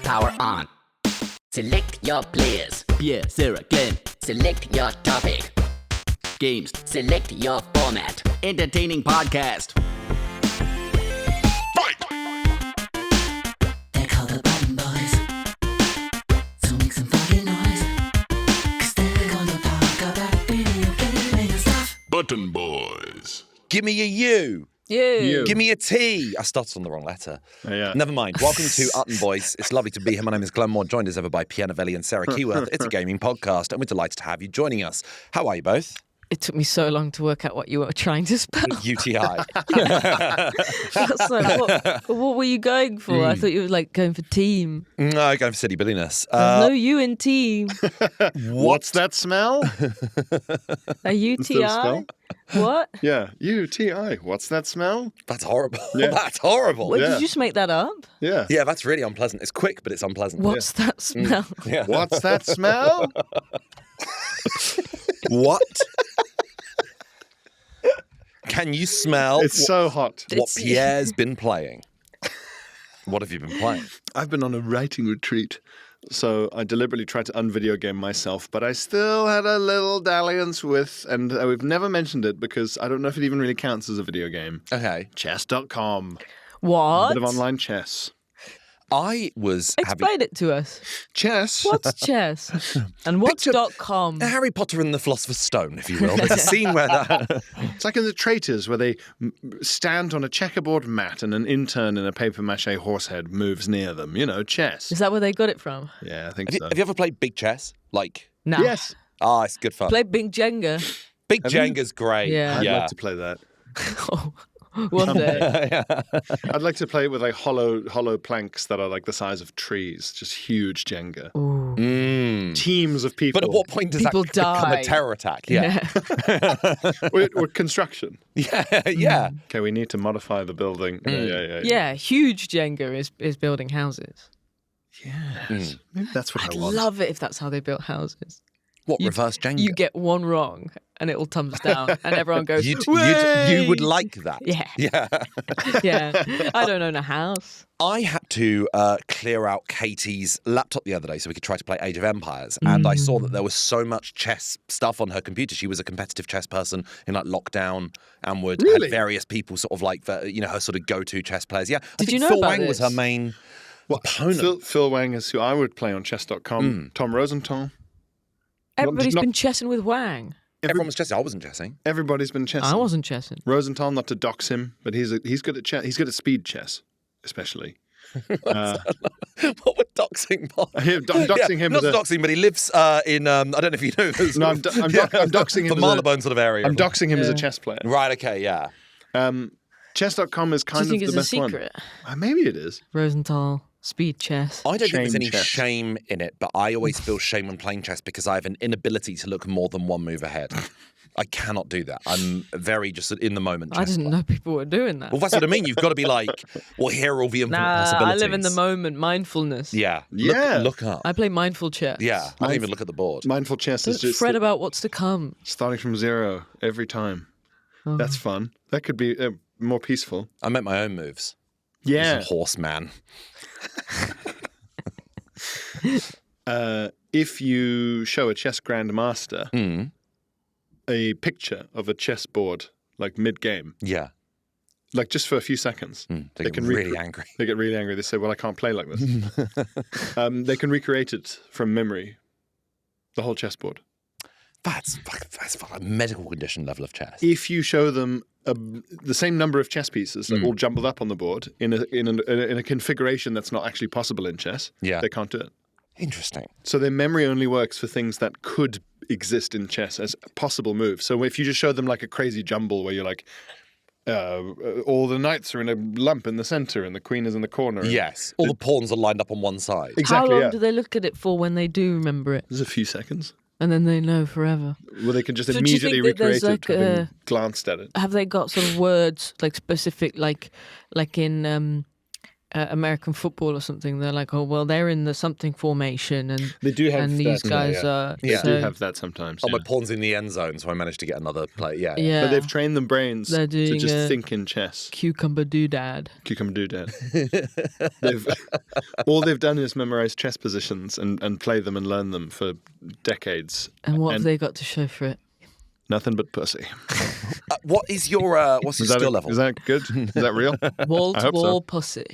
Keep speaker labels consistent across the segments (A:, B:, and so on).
A: Power on. Select your players.
B: Pierre, Sarah, Glenn.
A: Select your topic.
B: Games.
A: Select your format.
B: Entertaining podcast.
C: They're called the Button Boys. So make some fucking noise. 'Cause they're gonna talk about video gaming and stuff.
D: Button Boys.
E: Give me a U.
F: You.
E: Give me a T. I started on the wrong letter.
F: Yeah.
E: Never mind. Welcome to Utton Boys. It's lovely to be here. My name is Glenn Moore, joined as ever by Pierre and Sarah Keyworth. It's a gaming podcast, and we're delighted to have you joining us. How are you both?
G: It took me so long to work out what you were trying to spell.
E: UTI.
G: That's like, what were you going for? I thought you were like going for team.
E: No, going for silly billiness.
G: No, you in team.
F: What's that smell?
G: A UTI?
F: spell?
G: What?
F: Yeah, UTI. What's that smell?
E: That's horrible.
F: Yeah.
E: That's horrible.
G: What,
F: Yeah.
G: did you just make that up?
F: Yeah.
E: Yeah, that's really unpleasant. It's quick, but it's unpleasant.
G: What's that smell?
E: Yeah.
F: What's that smell?
E: What? Can you smell
F: It's so hot.
E: what Pierre's been playing? What have you been playing?
F: I've been on a writing retreat, so I deliberately tried to unvideo game myself, but I still had a little dalliance with, and we've never mentioned it because I don't know if it even really counts as a video game.
E: Okay.
F: Chess.com. A
G: What?
F: bit of online chess.
E: I was having
G: Explain it to us.
F: Chess?
G: What's chess? And what's
E: Picture-
G: .com?
E: Harry Potter and the Philosopher's Stone, if you will. There's a scene where that...
F: It's like in The Traitors, where they stand on a checkerboard mat and an intern in a papier-mâché horse head moves near them. You know, chess.
G: Is that where they got it from?
F: Yeah, I think
E: Have you,
F: so.
E: have you ever played Big Chess? Like,
G: No.
F: Yes.
E: it's good fun.
G: Play Big Jenga.
E: Big
F: Have you?
E: Jenga's great.
G: Yeah.
F: I'd like to play that.
G: One day.
F: I'd like to play it with like hollow planks that are like the size of trees, just huge Jenga.
G: Ooh.
F: Teams of people.
E: But at what point does
G: People
E: that become
G: die.
E: a terror attack? Yeah.
F: Or construction.
E: Yeah.
F: Okay, we need to modify the building. Yeah.
G: Yeah, huge Jenga is building houses.
F: Yes. Maybe that's what
G: I'd
F: I want.
G: love it if that's how they built houses.
E: What, reverse Jenga?
G: You get one wrong and it all tumbles down and everyone goes,
E: you
G: "Way!"
E: would like that.
G: Yeah.
E: Yeah.
G: Yeah. I don't own a house.
E: I had to clear out Katie's laptop the other day so we could try to play Age of Empires. And I saw that there was so much chess stuff on her computer. She was a competitive chess person in like lockdown and would
F: Really?
E: have various people sort of like, her sort of go-to chess players. Yeah. I
G: Did
E: think
G: you know
E: Phil
G: about
E: Wang was her
G: this?
E: main opponent.
F: Phil Wang is who I would play on chess.com. Tom Rosenthal.
G: Everybody's
F: not-
G: been chessing with Wang.
E: Everyone was chessing. I wasn't chessing.
F: Everybody's been chessing.
G: I wasn't chessing.
F: Rosenthal, not to dox him, but he's good at chess. He's good at speed chess, especially.
E: What would doxing
F: I'm doxing him
E: Not
F: as a-
E: doxing, but he lives in, I don't know if you know this.
F: No, I'm doxing him
E: The
F: as a-
E: Marylebone sort of area.
F: I'm doxing him as a chess player.
E: Right, okay, yeah.
F: Chess.com is
G: Do
F: kind
G: you think
F: of
G: it's
F: the
G: a
F: best
G: secret?
F: one. Maybe it is.
G: Rosenthal, speed chess.
E: I don't think there's
F: Shame
E: any
F: chess.
E: shame in it, but I always feel shame when playing chess because I have an inability to look more than one move ahead. I cannot do that. I'm very just in the moment.
G: I
E: chess
G: didn't
E: player.
G: know people were doing that.
E: Well, that's what I mean. You've got to be like, well, here are all the infinite
G: Nah,
E: possibilities.
G: I live in the moment. Mindfulness.
E: Yeah.
F: Yeah.
E: Look up.
G: I play mindful chess.
E: Yeah. I don't even look at the board.
F: Mindful chess is
G: Don't
F: just
G: fret about what's to come.
F: starting from zero every time. That's fun. That could be more peaceful.
E: I make my own moves.
F: Yeah.
E: He's a horseman.
F: If you show a chess grandmaster a picture of a chessboard, like mid-game,
E: Yeah.
F: like just for a few seconds,
E: They get really angry.
F: They get really angry. They say, well, I can't play like this. They can recreate it from memory, the whole chessboard.
E: That's a medical condition level of chess.
F: If you show them the same number of chess pieces, like all jumbled up on the board, in a configuration that's not actually possible in chess,
E: Yeah.
F: they can't do it.
E: Interesting.
F: So their memory only works for things that could exist in chess as possible moves. So if you just show them like a crazy jumble where you're like, all the knights are in a lump in the center and the queen is in the corner.
E: Yes. All the pawns are lined up on one side.
F: Exactly,
G: How long
F: yeah.
G: do they look at it for when they do remember it?
F: There's a few seconds.
G: And then they know forever.
F: Well, they can just
G: So do you
F: immediately
G: think that
F: recreate
G: there's
F: it
G: like
F: having glanced at it.
G: Have they got sort of words, like specific, like in American football or something. They're like, oh well, they're in the something formation, and
F: They do have
G: and these
F: that,
G: guys
F: yeah.
G: are.
F: They
G: so,
F: do have that sometimes.
E: Oh,
F: yeah.
E: my pawn's in the end zone, so I managed to get another play. Yeah.
G: yeah.
F: But they've trained them brains
G: They're
F: to
G: doing
F: just
G: a-
F: think in chess.
G: Cucumber doodad.
F: Cucumber doodad. All they've done is memorize chess positions and play them and learn them for decades.
G: And what have they got to show for it?
F: Nothing but pussy.
E: What is your what's your skill level?
F: Is that good? Is that real?
G: Wall
F: I
G: to
F: hope so.
G: wall pussy.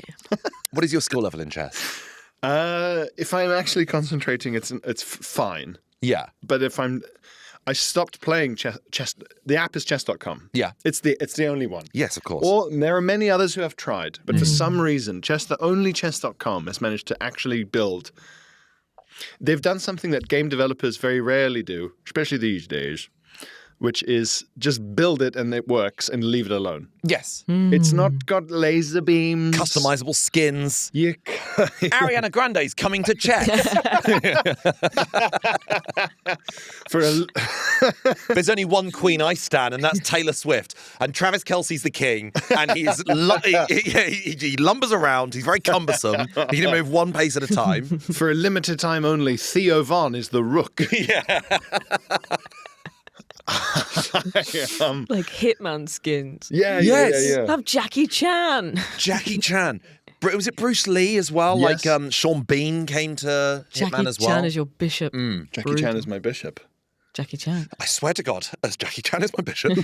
E: What is your skill level in chess?
F: If I'm actually concentrating, it's fine.
E: Yeah.
F: But if I stopped playing chess. The app is chess.com.
E: Yeah.
F: It's the only one.
E: Yes, of course.
F: Or there are many others who have tried, but for some reason, only chess.com has managed to actually build. They've done something that game developers very rarely do, especially these days, which is just build it and it works and leave it alone.
E: Yes.
F: It's not got laser beams.
E: Customizable skins.
F: You
E: Ariana Grande's coming to chess.
F: for a,
E: There's only one queen I stan, and that's Taylor Swift. And Travis Kelce's the king, and he lumbers around. He's very cumbersome. He can move one pace at a time.
F: for a limited time only, Theo Von is the rook.
G: Like Hitman skins.
F: Yeah,
E: Yes.
F: yeah.
G: Have Jackie Chan.
E: Jackie Chan. Was it Bruce Lee as well?
F: Yes.
E: Like Sean Bean came to
G: Jackie
E: Hitman as well.
G: Chan is your bishop.
F: Jackie Chan is my bishop.
G: Jackie Chan.
E: I swear to God, as Jackie Chan is my bishop.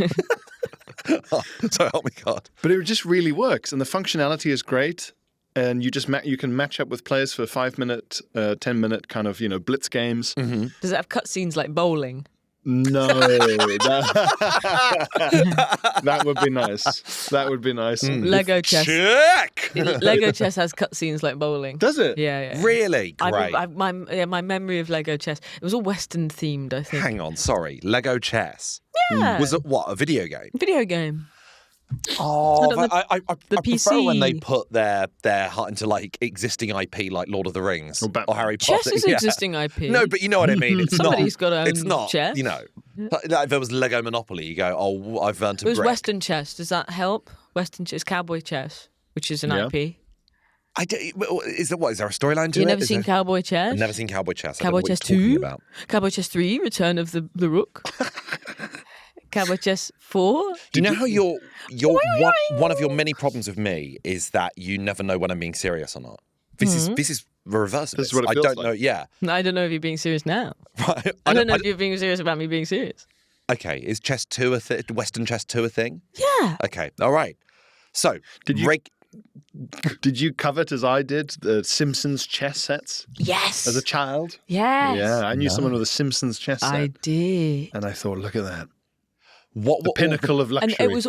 E: So help me God.
F: But it just really works, and the functionality is great. And you just you can match up with players for 5-minute, 10-minute kind of blitz games.
G: Does it have cutscenes like bowling?
F: No, that would be nice. That would be nice.
G: Lego chess.
E: Check.
G: Lego chess has cutscenes like bowling.
F: Does it?
G: Yeah.
E: Really? Great.
G: My memory of Lego chess. It was all Western themed, I think.
E: Hang on, sorry. Lego chess.
G: Yeah.
E: Was it what? A video game?
G: Video game.
E: Oh,
G: Not on
E: I
G: the
E: prefer when they
G: PC.
E: put their heart into like existing IP, like Lord of the Rings
F: Or Batman.
E: Harry Potter.
G: Chess is
E: Yeah.
G: existing IP.
E: No, but you know what I mean. It's
G: Somebody's
E: not.
G: got to own
E: It's not.
G: chess.
E: Like, if there was Lego Monopoly, you go, oh, I've earned a
G: It was
E: brick.
G: Western chess. Does that help? Western chess, cowboy chess, which is an
F: Yeah.
G: IP.
E: Is there a storyline to
G: You've
E: it?
G: never
E: Is
G: seen
E: there-
G: cowboy chess?
E: I've never seen Cowboy Chess. I don't
G: Cowboy
E: know what
G: chess
E: you're talking
G: 2?
E: about.
G: Cowboy chess 3, Return of the Rook. Cowboy chess 4.
E: Do you know how one of your many problems with me is that you never know when I'm being serious or not? This is the reverse of
F: This is
E: this.
F: what it
E: I
F: feels
E: don't
F: like.
E: know. Yeah.
G: I don't know if you're being serious now.
E: Right.
G: I don't know if you're being serious about me being serious.
E: Okay, is chess 2 Western chess 2 a thing?
G: Yeah.
E: Okay, all right. So,
F: Did you covet, as I did, the Simpsons chess sets
G: Yes.
F: as a child?
G: Yes.
F: Yeah, I knew someone with a Simpsons chess set.
G: I did.
F: And I thought, look at that.
E: what
F: The pinnacle of luxury.
G: And it was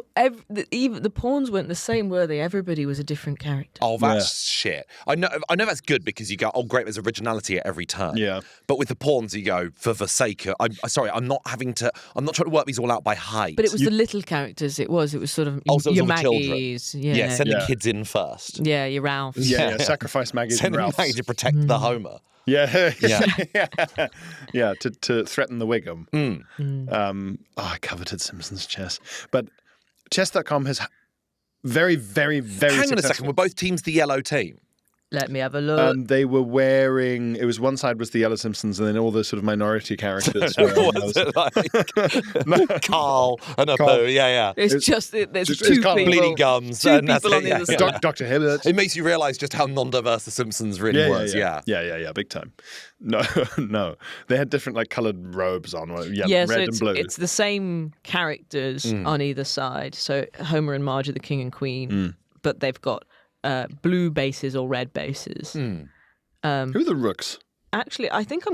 G: even the pawns weren't the same, were they? Everybody was a different character.
E: Oh, that's shit. I know that's good because you go, oh, great, there's originality at every turn.
F: Yeah.
E: But with the pawns, you go, for the sake of, I'm not trying to work these all out by height.
G: But it was the little characters. It was sort of
E: Also, it was
G: your
E: all the children.
G: Maggies.
E: Yeah, send the
F: Yeah.
E: kids in first.
G: Yeah, your Ralphs.
F: Yeah, sacrifice Maggie and
E: Send them
F: Ralphs.
E: back to protect the Homer.
F: Yeah,
E: Yeah.
F: yeah, to threaten the Wiggum.
E: Mm.
F: I coveted Simpsons chess, but chess.com has very, very, very.
E: Hang on a second,
F: successful-
E: were both teams the yellow team?
G: Let me have a look.
F: They were wearing. It was one side was the Yellow Simpsons, and then all the sort of minority characters. were on
E: Was
F: those.
E: it like Carl and a
F: Carl.
E: Boo? Yeah.
G: It's just there's
F: just-
G: two
F: it's kind of
G: people.
E: Bleeding gums.
G: Two
E: and that's
G: people on
E: it,
G: the
E: yeah,
G: other
E: yeah.
G: side.
F: Dr. Hibbert.
E: It makes you realise just how non-diverse the Simpsons really was. Yeah.
F: Yeah, big time. No, they had different like coloured robes on,
G: Yeah, so
F: red and blue.
G: it's the same characters on either side. So Homer and Marge are the king and queen, but they've got blue bases or red bases.
F: Who are the rooks?
G: Actually, I think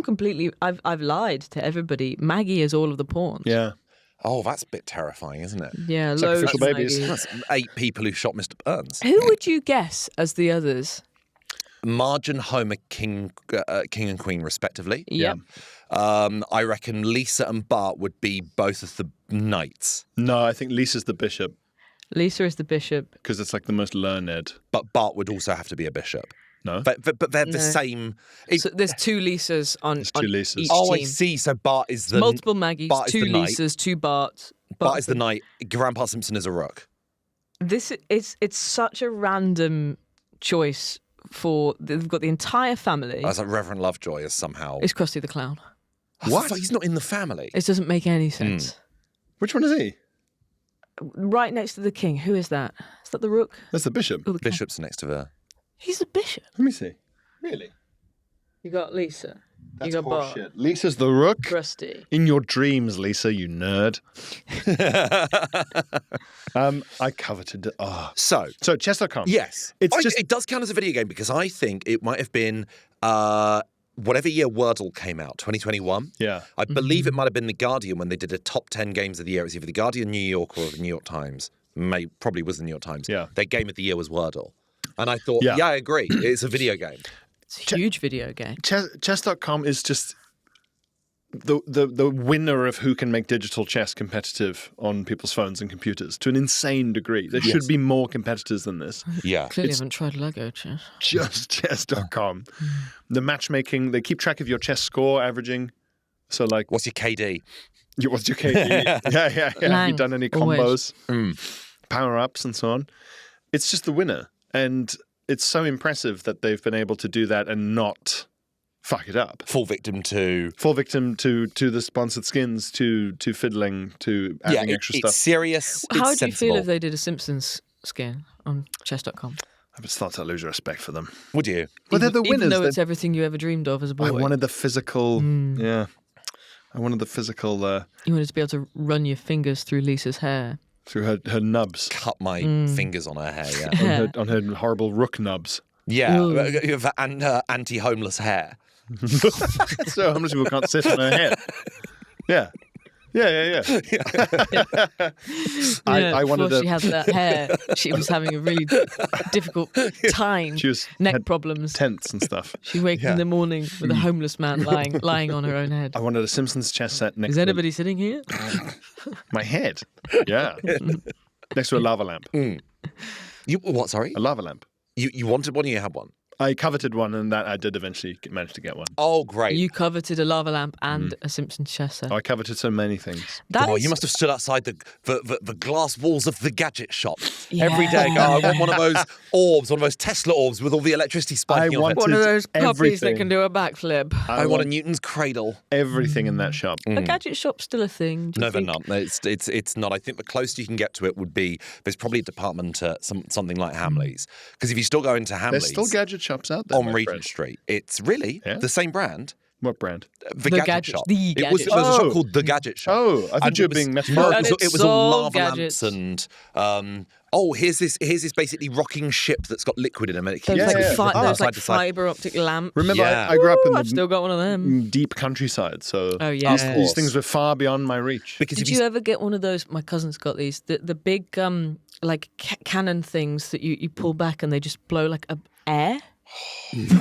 G: I've lied to everybody. Maggie is all of the pawns.
F: Yeah,
E: Oh, that's a bit terrifying, isn't it?
G: Yeah, loads
F: Sacrificial
G: of
F: babies.
G: Maggies.
E: That's 8 people who shot Mr. Burns.
G: Who would you guess as the others?
E: Marge and Homer, king and queen, respectively.
G: Yep.
E: I reckon Lisa and Bart would be both of the knights,
F: no, I think Lisa's the bishop
G: Lisa is the bishop.
F: because it's like the most learned.
E: but Bart would also have to be a bishop.
F: No,
E: But they're the
G: No.
E: same.
G: So there's two Lisas on,
F: There's two
G: on
F: Lisas.
G: each
E: Oh,
G: team.
E: I see. So Bart is the
G: Multiple Maggies,
E: Bart is
G: two
E: the knight.
G: Lisas, two Barts.
E: Bart is the knight. Grandpa Simpson is a rook.
G: It's such a random choice for. They've got the entire family.
E: I was like, Reverend Lovejoy is somehow.
G: It's Krusty the Clown.
E: What? He's not in the family.
G: It doesn't make any sense.
F: Which one is he?
G: Right next to the king. Who is that? Is that the rook?
F: That's the bishop.
G: Or the king?
E: Bishop's next to her.
G: He's a bishop.
F: Let me see. Really?
G: You got Lisa.
F: That's
G: you got Bart.
F: horseshit. Lisa's the rook.
G: Krusty.
F: In your dreams, Lisa, you nerd. I coveted.
E: So
F: chess.com.
E: yes, it does count as a video game because I think it might have been whatever year Wordle came out, 2021.
F: Yeah.
E: I believe it might have been The Guardian when they did a top 10 games of the year. It was either The Guardian, New York, or the New York Times. Probably was the New York Times.
F: Yeah.
E: Their game of the year was Wordle. And I thought,
F: Yeah.
E: I agree. It's a video game.
G: It's a huge video game.
F: Chess.com is just the winner of who can make digital chess competitive on people's phones and computers to an insane degree. There should be more competitors than this.
E: Yeah.
G: Clearly haven't tried Lego chess.
F: Just chess.com. The matchmaking, they keep track of your chess score averaging. So like,
E: What's your KD?
F: what's your KD? yeah. Have you
G: Lang,
F: done any
G: always.
F: combos, power-ups and so on? It's just the winner. And it's so impressive that they've been able to do that and not fuck it up.
E: Fall victim to
F: the sponsored skins, to fiddling, to adding extra
E: it's
F: stuff.
E: serious.
G: How
E: it's
G: do you feel
E: sensible.
G: if they did a Simpsons skin on chess.com?
F: I would start to lose respect for them.
E: Would you?
F: Well, they're the winners.
G: Even though it's everything you ever dreamed of as a boy.
F: I wanted the physical. Yeah, I wanted the physical
G: You wanted to be able to run your fingers through Lisa's hair.
F: through her nubs,
E: Cut my fingers on her hair, yeah.
F: on her horrible rook nubs.
E: Yeah, and her anti-homeless hair.
F: So homeless people can't sit on her head. Yeah. I wanted
G: before
F: to.
G: she had that hair, she was having a really difficult time.
F: She was
G: neck
F: had
G: problems.
F: Tents and stuff.
G: She waked in the morning with a homeless man lying on her own head.
F: I wanted a Simpsons chess set next
G: Is
F: to
G: anybody sitting here?
F: my head. Yeah, next to a lava lamp.
E: You what? Sorry,
F: A lava lamp.
E: you wanted one, or you had one?
F: I coveted one, and that I did eventually manage to get one.
E: Oh, great!
G: You coveted a lava lamp and a Simpsons chess set.
F: I coveted so many things.
G: That
E: Oh,
G: is-
E: you must have stood outside the glass walls of the gadget shop every day. Go, I want one of those orbs, one of those Tesla orbs with all the electricity spiking off it.
G: one of those puppies
F: everything.
G: that can do a backflip.
E: I want a Newton's cradle.
F: Everything in that shop.
G: A gadget shop's still a thing. Do you
E: No, they're
G: think?
E: not. It's not. I think the closest you can get to it would be there's probably a department at something like Hamleys. Because if you still go into Hamleys,
F: There's still gadget shops out there.
E: on
F: my
E: Regent
F: friend.
E: Street, it's really
F: Yeah.
E: the same brand.
F: What brand?
E: The
G: The
E: gadget
G: gadget-
E: shop.
G: the
E: It was
G: gadget
E: there's a
F: shop.
E: shop called The Gadget Shop.
F: Oh, I thought
E: And
F: you were
E: it was-
F: being
E: No,
F: metaphorical.
G: And
E: it
G: it's
E: was all
G: all
E: lava
G: gadgets.
E: lamps and here's this basically rocking ship that's got liquid in them and it
G: Those
E: keeps
F: Yeah, yeah.
G: those
E: side
G: like
E: to side.
G: fiber optic lamps.
F: Remember,
E: Yeah.
F: I grew up in
G: I've still got one of them.
F: deep countryside, so
G: Oh, yeah.
F: these
G: Of
E: course.
F: things were far beyond my reach.
E: Because
G: Did
E: if
G: you ever get one of those? My cousin's got these. The big like cannon things that you pull back and they just blow like air.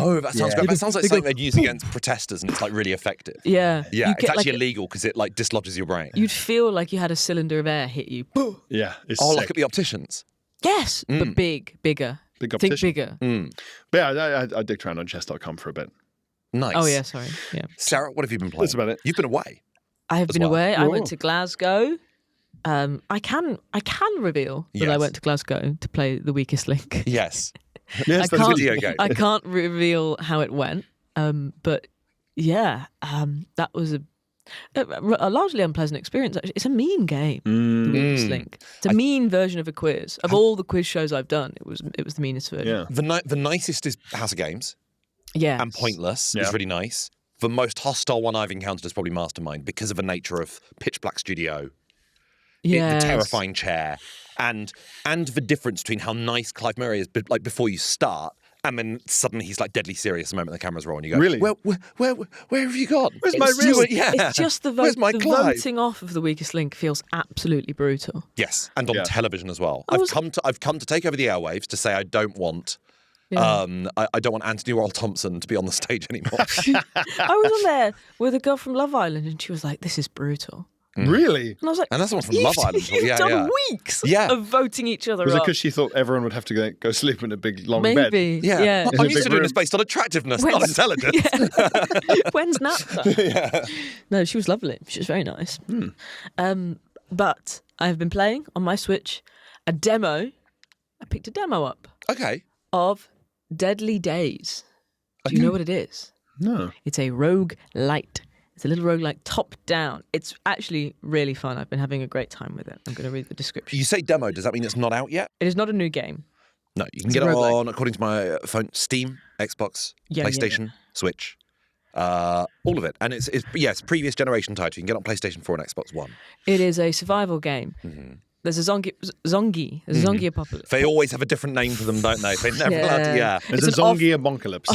E: Oh, that sounds great. That sounds like something they'd use against protesters, and it's like really effective.
G: Yeah.
E: Yeah,
G: You
E: it's
G: get,
E: actually
G: like,
E: illegal because it like dislodges your brain.
G: You'd feel like you had a cylinder of air hit you.
F: Yeah, it's
E: Oh,
F: sick.
E: like at the opticians.
G: Yes, but bigger.
F: Big
G: Think
F: optician.
G: bigger.
F: But yeah, I digged around on chess.com for a bit.
E: Nice.
G: Oh yeah, sorry. Yeah,
E: Sarah, what have you been playing?
F: That's about it.
E: You've been away.
G: I have
E: As
G: been
E: well.
G: away. I
F: Whoa.
G: went to Glasgow. I can reveal that I
E: Yes.
G: went to Glasgow to play The Weakest Link.
E: Yes.
F: Yes,
G: I
F: that's
G: can't,
E: video game.
G: I can't reveal how it went. But yeah, that was a largely unpleasant experience. Actually, it's a mean game. The Weakest Link. It's a mean version of a quiz. Of all the quiz shows I've done, it was the meanest version.
F: Yeah.
E: The nicest is House of Games,
G: Yeah.
E: and Pointless
F: Yeah.
E: is really nice. The most hostile one I've encountered is probably Mastermind because of the nature of Pitch Black Studio,
G: Yeah.
E: the terrifying chair, and the difference between how nice Clive Murray is, like before you start, and then suddenly he's like deadly serious the moment the camera's rolling. You go,
F: Really?
E: Where have you gone?
F: Where's my
E: It's you-
F: wrist?
E: Yeah.
G: It's just the,
E: Where's my
G: the
E: Clive?
G: voting off of The Weakest Link feels absolutely brutal.
E: Yes, and on
F: Yeah.
E: television as well.
G: I
E: I've
G: was-
E: come to take over the airwaves to say I don't want.
G: Yeah.
E: I don't want Anthony Royal Thompson to be on the stage anymore.
G: I was on there with a girl from Love Island, and she was like, "This is brutal,"
F: Really?
G: and I was like,
E: And that's the one from
G: "You've-
E: Love Island.
G: You've
E: Yeah,
G: done
E: yeah.
G: weeks
E: Yeah.
G: of voting each other
F: Was it
G: up."
F: because she thought everyone would have to go sleep in a big long bed?
G: Maybe,
E: Yeah,
G: yeah.
E: I'm
F: a
E: used
F: big
E: to doing
F: room.
E: this based on attractiveness,
G: When-
E: not intelligence.
G: When's nap time? No, she was lovely. She was very nice. But I have been playing on my Switch a demo. I picked a demo up
E: Okay.
G: of Deadly Days. Do you know what it is?
F: No.
G: It's a rogue light. It's a little roguelike top down. It's actually really fun. I've been having a great time with it. I'm going to read the description.
E: You say demo, does that mean it's not out yet?
G: It is not a new game.
E: No, you can
G: It's
E: get
G: a
E: it
G: roguelike.
E: on, according to my phone, Steam, Xbox,
G: Yeah,
E: PlayStation, Switch, all of it. And it's previous generation title. You can get it on PlayStation 4 and Xbox One.
G: It is a survival game.
E: Mm-hmm.
G: There's a zombie apocalypse.
E: They always have a different name for them, don't they? They're never allowed to,
G: Yeah.
F: There's
G: It's
F: a
G: an off-
F: zongy apocalypse.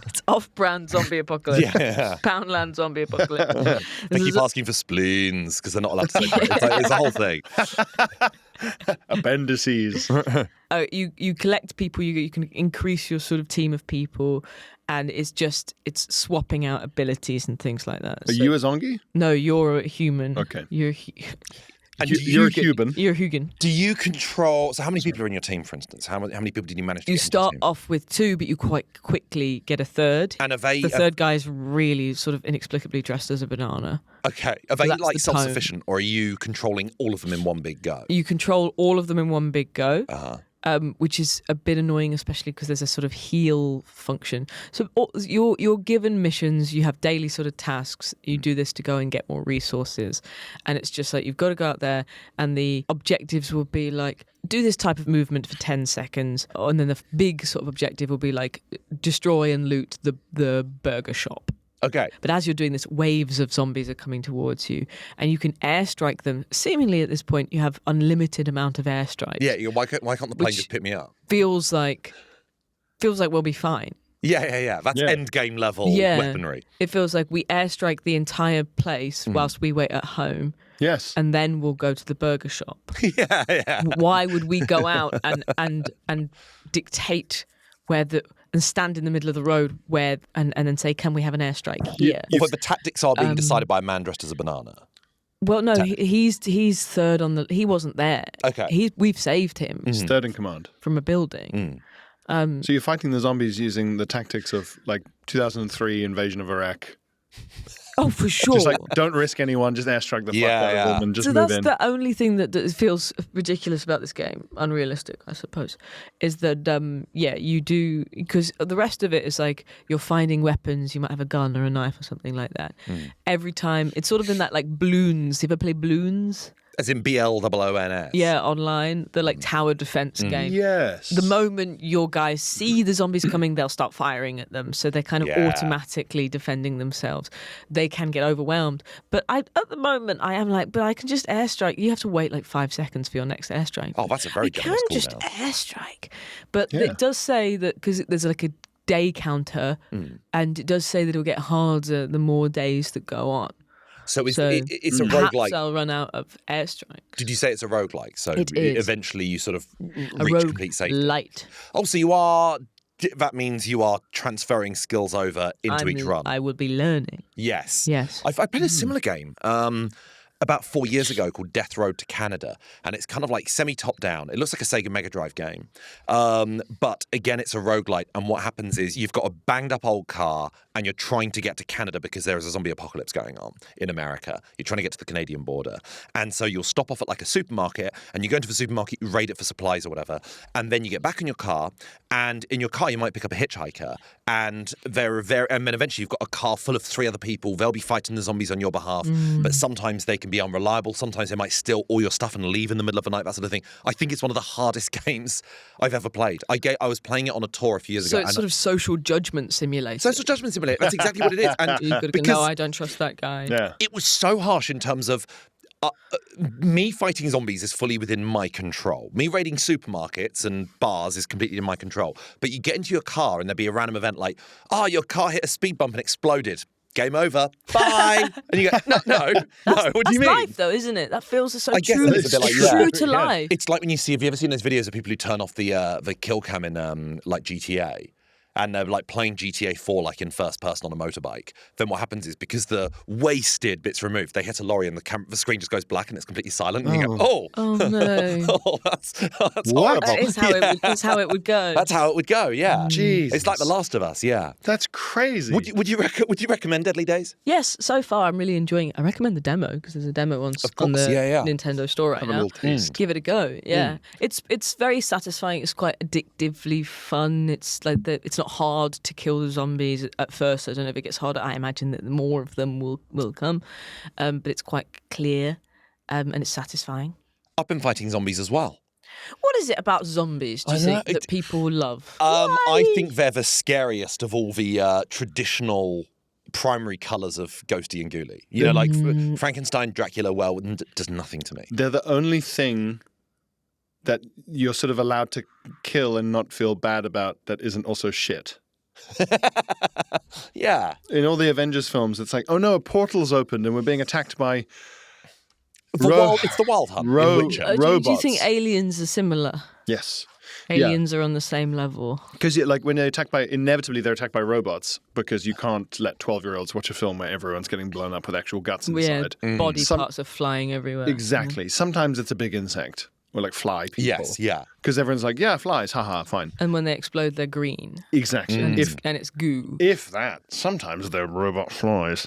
G: It's off-brand zombie apocalypse.
E: Yeah.
G: Poundland zombie apocalypse.
E: They keep asking for spleens because they're not allowed to say that. It's a whole thing.
F: Appendices.
G: You collect people. You can increase your sort of team of people, and it's swapping out abilities and things like that.
F: Are you a zongy?
G: No, you're a human.
F: Okay.
E: And
F: You're a Cuban.
G: You're a Hugan.
E: Do you control? So, how many people are in your team, for instance? How many people did you manage to
G: You
E: get into
G: start
E: your team?
G: off with 2, but you quite quickly get a third.
E: And are they
G: The third guy is really sort of inexplicably dressed as a banana.
E: okay? Are they
G: that's
E: like
G: the tone.
E: self-sufficient, or are you controlling all of them in one big go?
G: You control all of them in one big go.
E: Uh-huh.
G: Which is a bit annoying, especially because there's a sort of heal function. So you're given missions, you have daily sort of tasks. You do this to go and get more resources, and it's just like you've got to go out there, and the objectives will be like do this type of movement for 10 seconds, and then the big sort of objective will be like destroy and loot the burger shop.
E: Okay.
G: But as you're doing this, waves of zombies are coming towards you, and you can airstrike them. Seemingly at this point, you have unlimited amount of airstrikes.
E: Yeah. Why can't the plane
G: Which-
E: just pick me up?
G: Feels like we'll be fine.
E: Yeah. That's end game level
G: Yeah.
E: weaponry.
G: It feels like we airstrike the entire place whilst we wait at home,
F: Yes.
G: and then we'll go to the burger shop.
E: Yeah.
G: Why would we go out and dictate and stand in the middle of the road and then say, can we have an airstrike here?
E: Although the tactics are being decided by a man dressed as a banana.
G: Well, no, he's third on the. He wasn't there.
E: Okay.
G: We've saved him
F: It's third in command.
G: from a building.
F: So you're fighting the zombies using the tactics of like 2003 invasion of Iraq.
G: Oh, for sure.
F: Just like don't risk anyone, just airstrike the fuck out of them and just
G: So
F: move
G: that's
F: in.
G: the only thing that feels ridiculous about this game, unrealistic, I suppose, is that you do, because the rest of it is like you're finding weapons. You might have a gun or a knife or something like that. Every time it's sort of in that like Bloons. You ever play Bloons?
E: As in BLOONS.
G: Yeah, online, the like tower defense game.
F: Yes.
G: The moment your guys see the zombies coming, they'll start firing at them. So they're kind of
E: Yeah.
G: automatically defending themselves. They can get overwhelmed. But at the moment, I am like, but I can just airstrike. You have to wait like 5 seconds for your next airstrike.
E: Oh, that's a very
G: I can
E: generous
G: just
E: cooldown.
G: airstrike. But
F: Yeah.
G: it does say that, because there's like a day counter, and it does say that it'll get harder the more days that go on.
E: So it's
G: So
E: a
G: perhaps
E: roguelike.
G: I'll run out of airstrikes.
E: Did you say it's a roguelike? So
G: It is.
E: eventually you sort of
G: A
E: reach
G: rogue
E: complete safety.
G: light.
E: Oh, so that means you are transferring skills over into each run.
G: I will be learning.
E: Yes.
G: Yes.
E: I played a similar game about 4 years ago called Death Road to Canada. And it's kind of like semi-top down. It looks like a Sega Mega Drive game. But again, it's a roguelite. And what happens is you've got a banged up old car and you're trying to get to Canada because there is a zombie apocalypse going on in America. You're trying to get to the Canadian border. And so you'll stop off at like a supermarket and you go into the supermarket, you raid it for supplies or whatever. And then you get back in your car, and in your car you might pick up a hitchhiker. And and then eventually you've got a car full of 3 other people. They'll be fighting the zombies on your behalf. But sometimes they can be unreliable. Sometimes they might steal all your stuff and leave in the middle of the night, that sort of thing. I think it's one of the hardest games I've ever played. I was playing it on a tour a few years
G: So
E: ago.
G: it's sort of social judgment simulator.
E: Social judgment simulator. That's exactly what it is. And
G: You've got to go,
E: because
G: no, I don't trust that guy.
F: Yeah.
E: it was so harsh in terms of me fighting zombies is fully within my control. Me raiding supermarkets and bars is completely in my control. But you get into your car and there'd be a random event like, your car hit a speed bump and exploded. Game over. Bye. And you go, no. What do you mean?
G: That's life, though, isn't it? That feels so
E: I guess
G: true,
E: it's a bit like
G: true
E: that.
G: to life.
E: It's like when have you ever seen those videos of people who turn off the kill cam in like GTA? and they're like playing GTA 4 like in first person on a motorbike, then what happens is because the wasted bit's removed, they hit a lorry and the screen just goes black and it's completely silent. And you go,
G: Oh no.
E: oh, that's
F: What?
E: horrible.
G: That is how it would go.
E: That's how it would go. Yeah,
F: Jesus.
E: it's like The Last of Us. Yeah.
F: That's crazy.
E: Would you recommend Deadly Days?
G: Yes, so far I'm really enjoying it. I recommend the demo because there's a demo on
E: course,
G: the
E: yeah.
G: Nintendo store right
F: Have a
G: now.
F: little taste.
G: Give it a go. Yeah, it's very satisfying. It's quite addictively fun. It's like it's not hard to kill the zombies at first. I don't know if it gets harder. I imagine that more of them will come, but it's quite clear and it's satisfying.
E: I've been fighting zombies as well.
G: What is it about zombies, do you think, that people love?
E: I think they're the scariest of all the traditional primary colours of ghosty and ghouly. You know, like Frankenstein, Dracula, does nothing to me.
F: They're the only thing that you're sort of allowed to kill and not feel bad about that isn't also shit.
E: Yeah.
F: In all the Avengers films, it's like, oh no, a portal's opened and we're being attacked by
E: It's the Wild Hunt in Witcher.
F: robots.
G: Do you think aliens are similar?
F: Yes.
G: Aliens are on the same level.
F: Because like when they're inevitably they're attacked by robots because you can't let 12-year-olds watch a film where everyone's getting blown up with actual guts inside.
G: Body parts are flying everywhere.
F: Exactly. Sometimes it's a big insect or like fly people.
E: Yes, yeah.
F: Because everyone's like, yeah, flies, haha, fine.
G: And when they explode, they're green.
F: Exactly.
G: And it's goo.
F: If that, sometimes they're robot flies.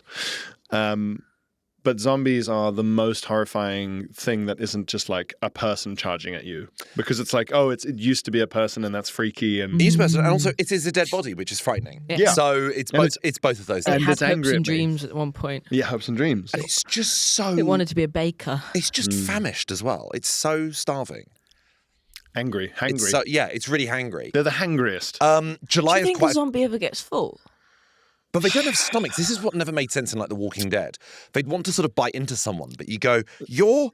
F: But zombies are the most horrifying thing that isn't just like a person charging at you. Because it's like, oh, it used to be a person and that's freaky. And
E: And also, it is a dead body, which is frightening.
G: Yeah.
E: So it's both, it's both of those
G: It
E: things.
F: And
G: had
F: it's angry
G: hopes and
F: at me.
G: dreams at one point.
F: Yeah, hopes and dreams.
E: And it's just so...
G: It wanted to be a baker.
E: It's just famished as well. It's so starving.
F: Angry, hangry.
E: It's it's really hangry.
F: They're the hangriest.
E: July
G: Do you
E: is
G: think
E: quite...
G: a zombie ever gets full?
E: But they don't have stomachs. This is what never made sense in like The Walking Dead. They'd want to sort of bite into someone, but you go, your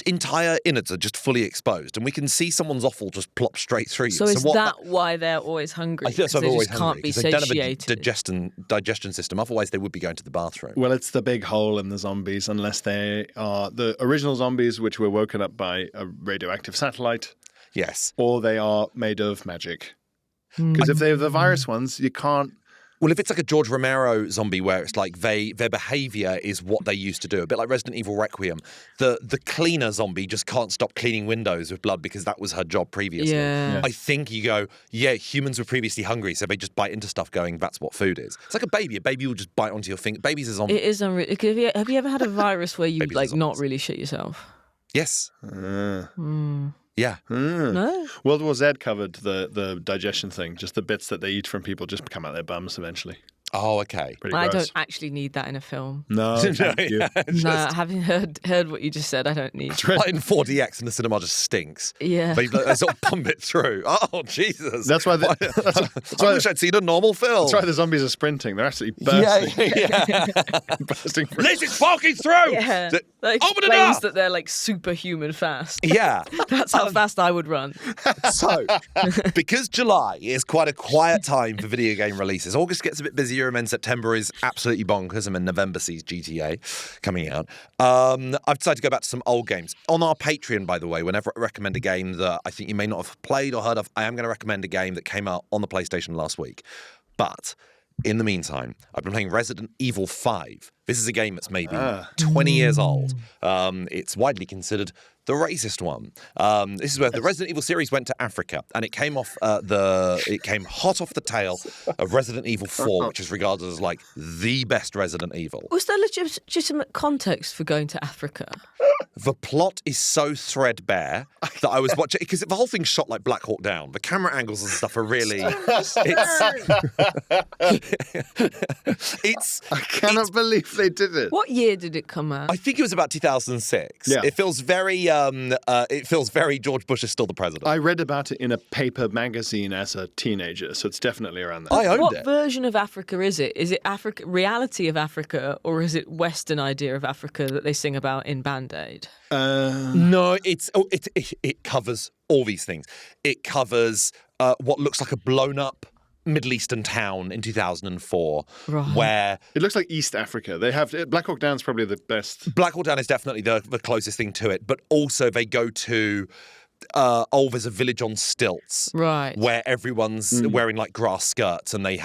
E: entire innards are just fully exposed, and we can see someone's offal just plop straight through you.
G: So is that why they're always hungry?
E: I think that's why
G: Because they
E: they're always
G: just
E: hungry,
G: can't be
E: 'cause they don't have a
G: satiated.
E: digestion system. Otherwise, they would be going to the bathroom.
F: Well, it's the big hole in the zombies, unless they are the original zombies, which were woken up by a radioactive satellite,
E: Yes.
F: or they are made of magic. Because if they're the virus ones, you can't.
E: Well, if it's like a George Romero zombie where it's like their behaviour is what they used to do, a bit like Resident Evil Requiem, the cleaner zombie just can't stop cleaning windows with blood because that was her job previously.
G: Yeah.
E: I think you go, yeah, humans were previously hungry, so they just bite into stuff going, that's what food is. It's like a baby. A baby will just bite onto your finger. Baby's a zombie.
G: It is unreal. Have you ever had a virus where you
E: Babies are
G: like not
E: zombies.
G: really shit yourself?
E: Yes. Yeah.
G: No.
F: World War Z covered the digestion thing. Just the bits that they eat from people just come out their bums eventually.
E: Oh, okay.
F: Pretty
G: I
F: gross.
G: don't actually need that in a film.
F: No, thank you.
G: No, having heard what you just said, I don't need.
E: Like in 4DX and the cinema just stinks.
G: Yeah.
E: They sort of pump it through. Oh, Jesus.
F: That's why.
E: I wish I'd seen a normal film.
F: That's why the zombies are sprinting. They're actually bursting, bursting through.
E: Liz is walking through!
G: Yeah.
E: The-
G: That
E: Open it
G: explains
E: up!
G: that they're like superhuman fast.
E: Yeah.
G: That's how fast I would run.
E: So, because July is quite a quiet time for video game releases, August gets a bit busier and then September is absolutely bonkers and then November sees GTA coming out. I've decided to go back to some old games. On our Patreon, by the way, whenever I recommend a game that I think you may not have played or heard of, I am going to recommend a game that came out on the PlayStation last week. But in the meantime, I've been playing Resident Evil 5. This is a game that's maybe 20 years old. It's widely considered the racist one. This is where the Resident Evil series went to Africa, and it came off it came hot off the tail of Resident Evil 4, which is regarded as like the best Resident Evil.
G: Was there legitimate context for going to Africa?
E: The plot is so threadbare that I was watching because the whole thing's shot like Black Hawk Down. The camera angles and stuff are really. It's
F: I cannot believe they did it.
G: What year did it come out?
E: I think it was about 2006.
F: Yeah.
E: It feels very George Bush is still the president.
F: I read about it in a paper magazine as a teenager, so it's definitely around that.
E: I owned
G: What
E: it.
G: version of Africa is it? Is it Africa reality of Africa, or is it Western idea of Africa that they sing about in Band Aid?
E: No, it covers all these things. It covers what looks like a blown up Middle Eastern town in 2004,
G: Right.
E: where
F: It looks like East Africa. They have Black Hawk Down's probably the best.
E: Black Hawk Down is definitely the closest thing to it, but also they go to there's a village on stilts,
G: Right.
E: where everyone's wearing like grass skirts and they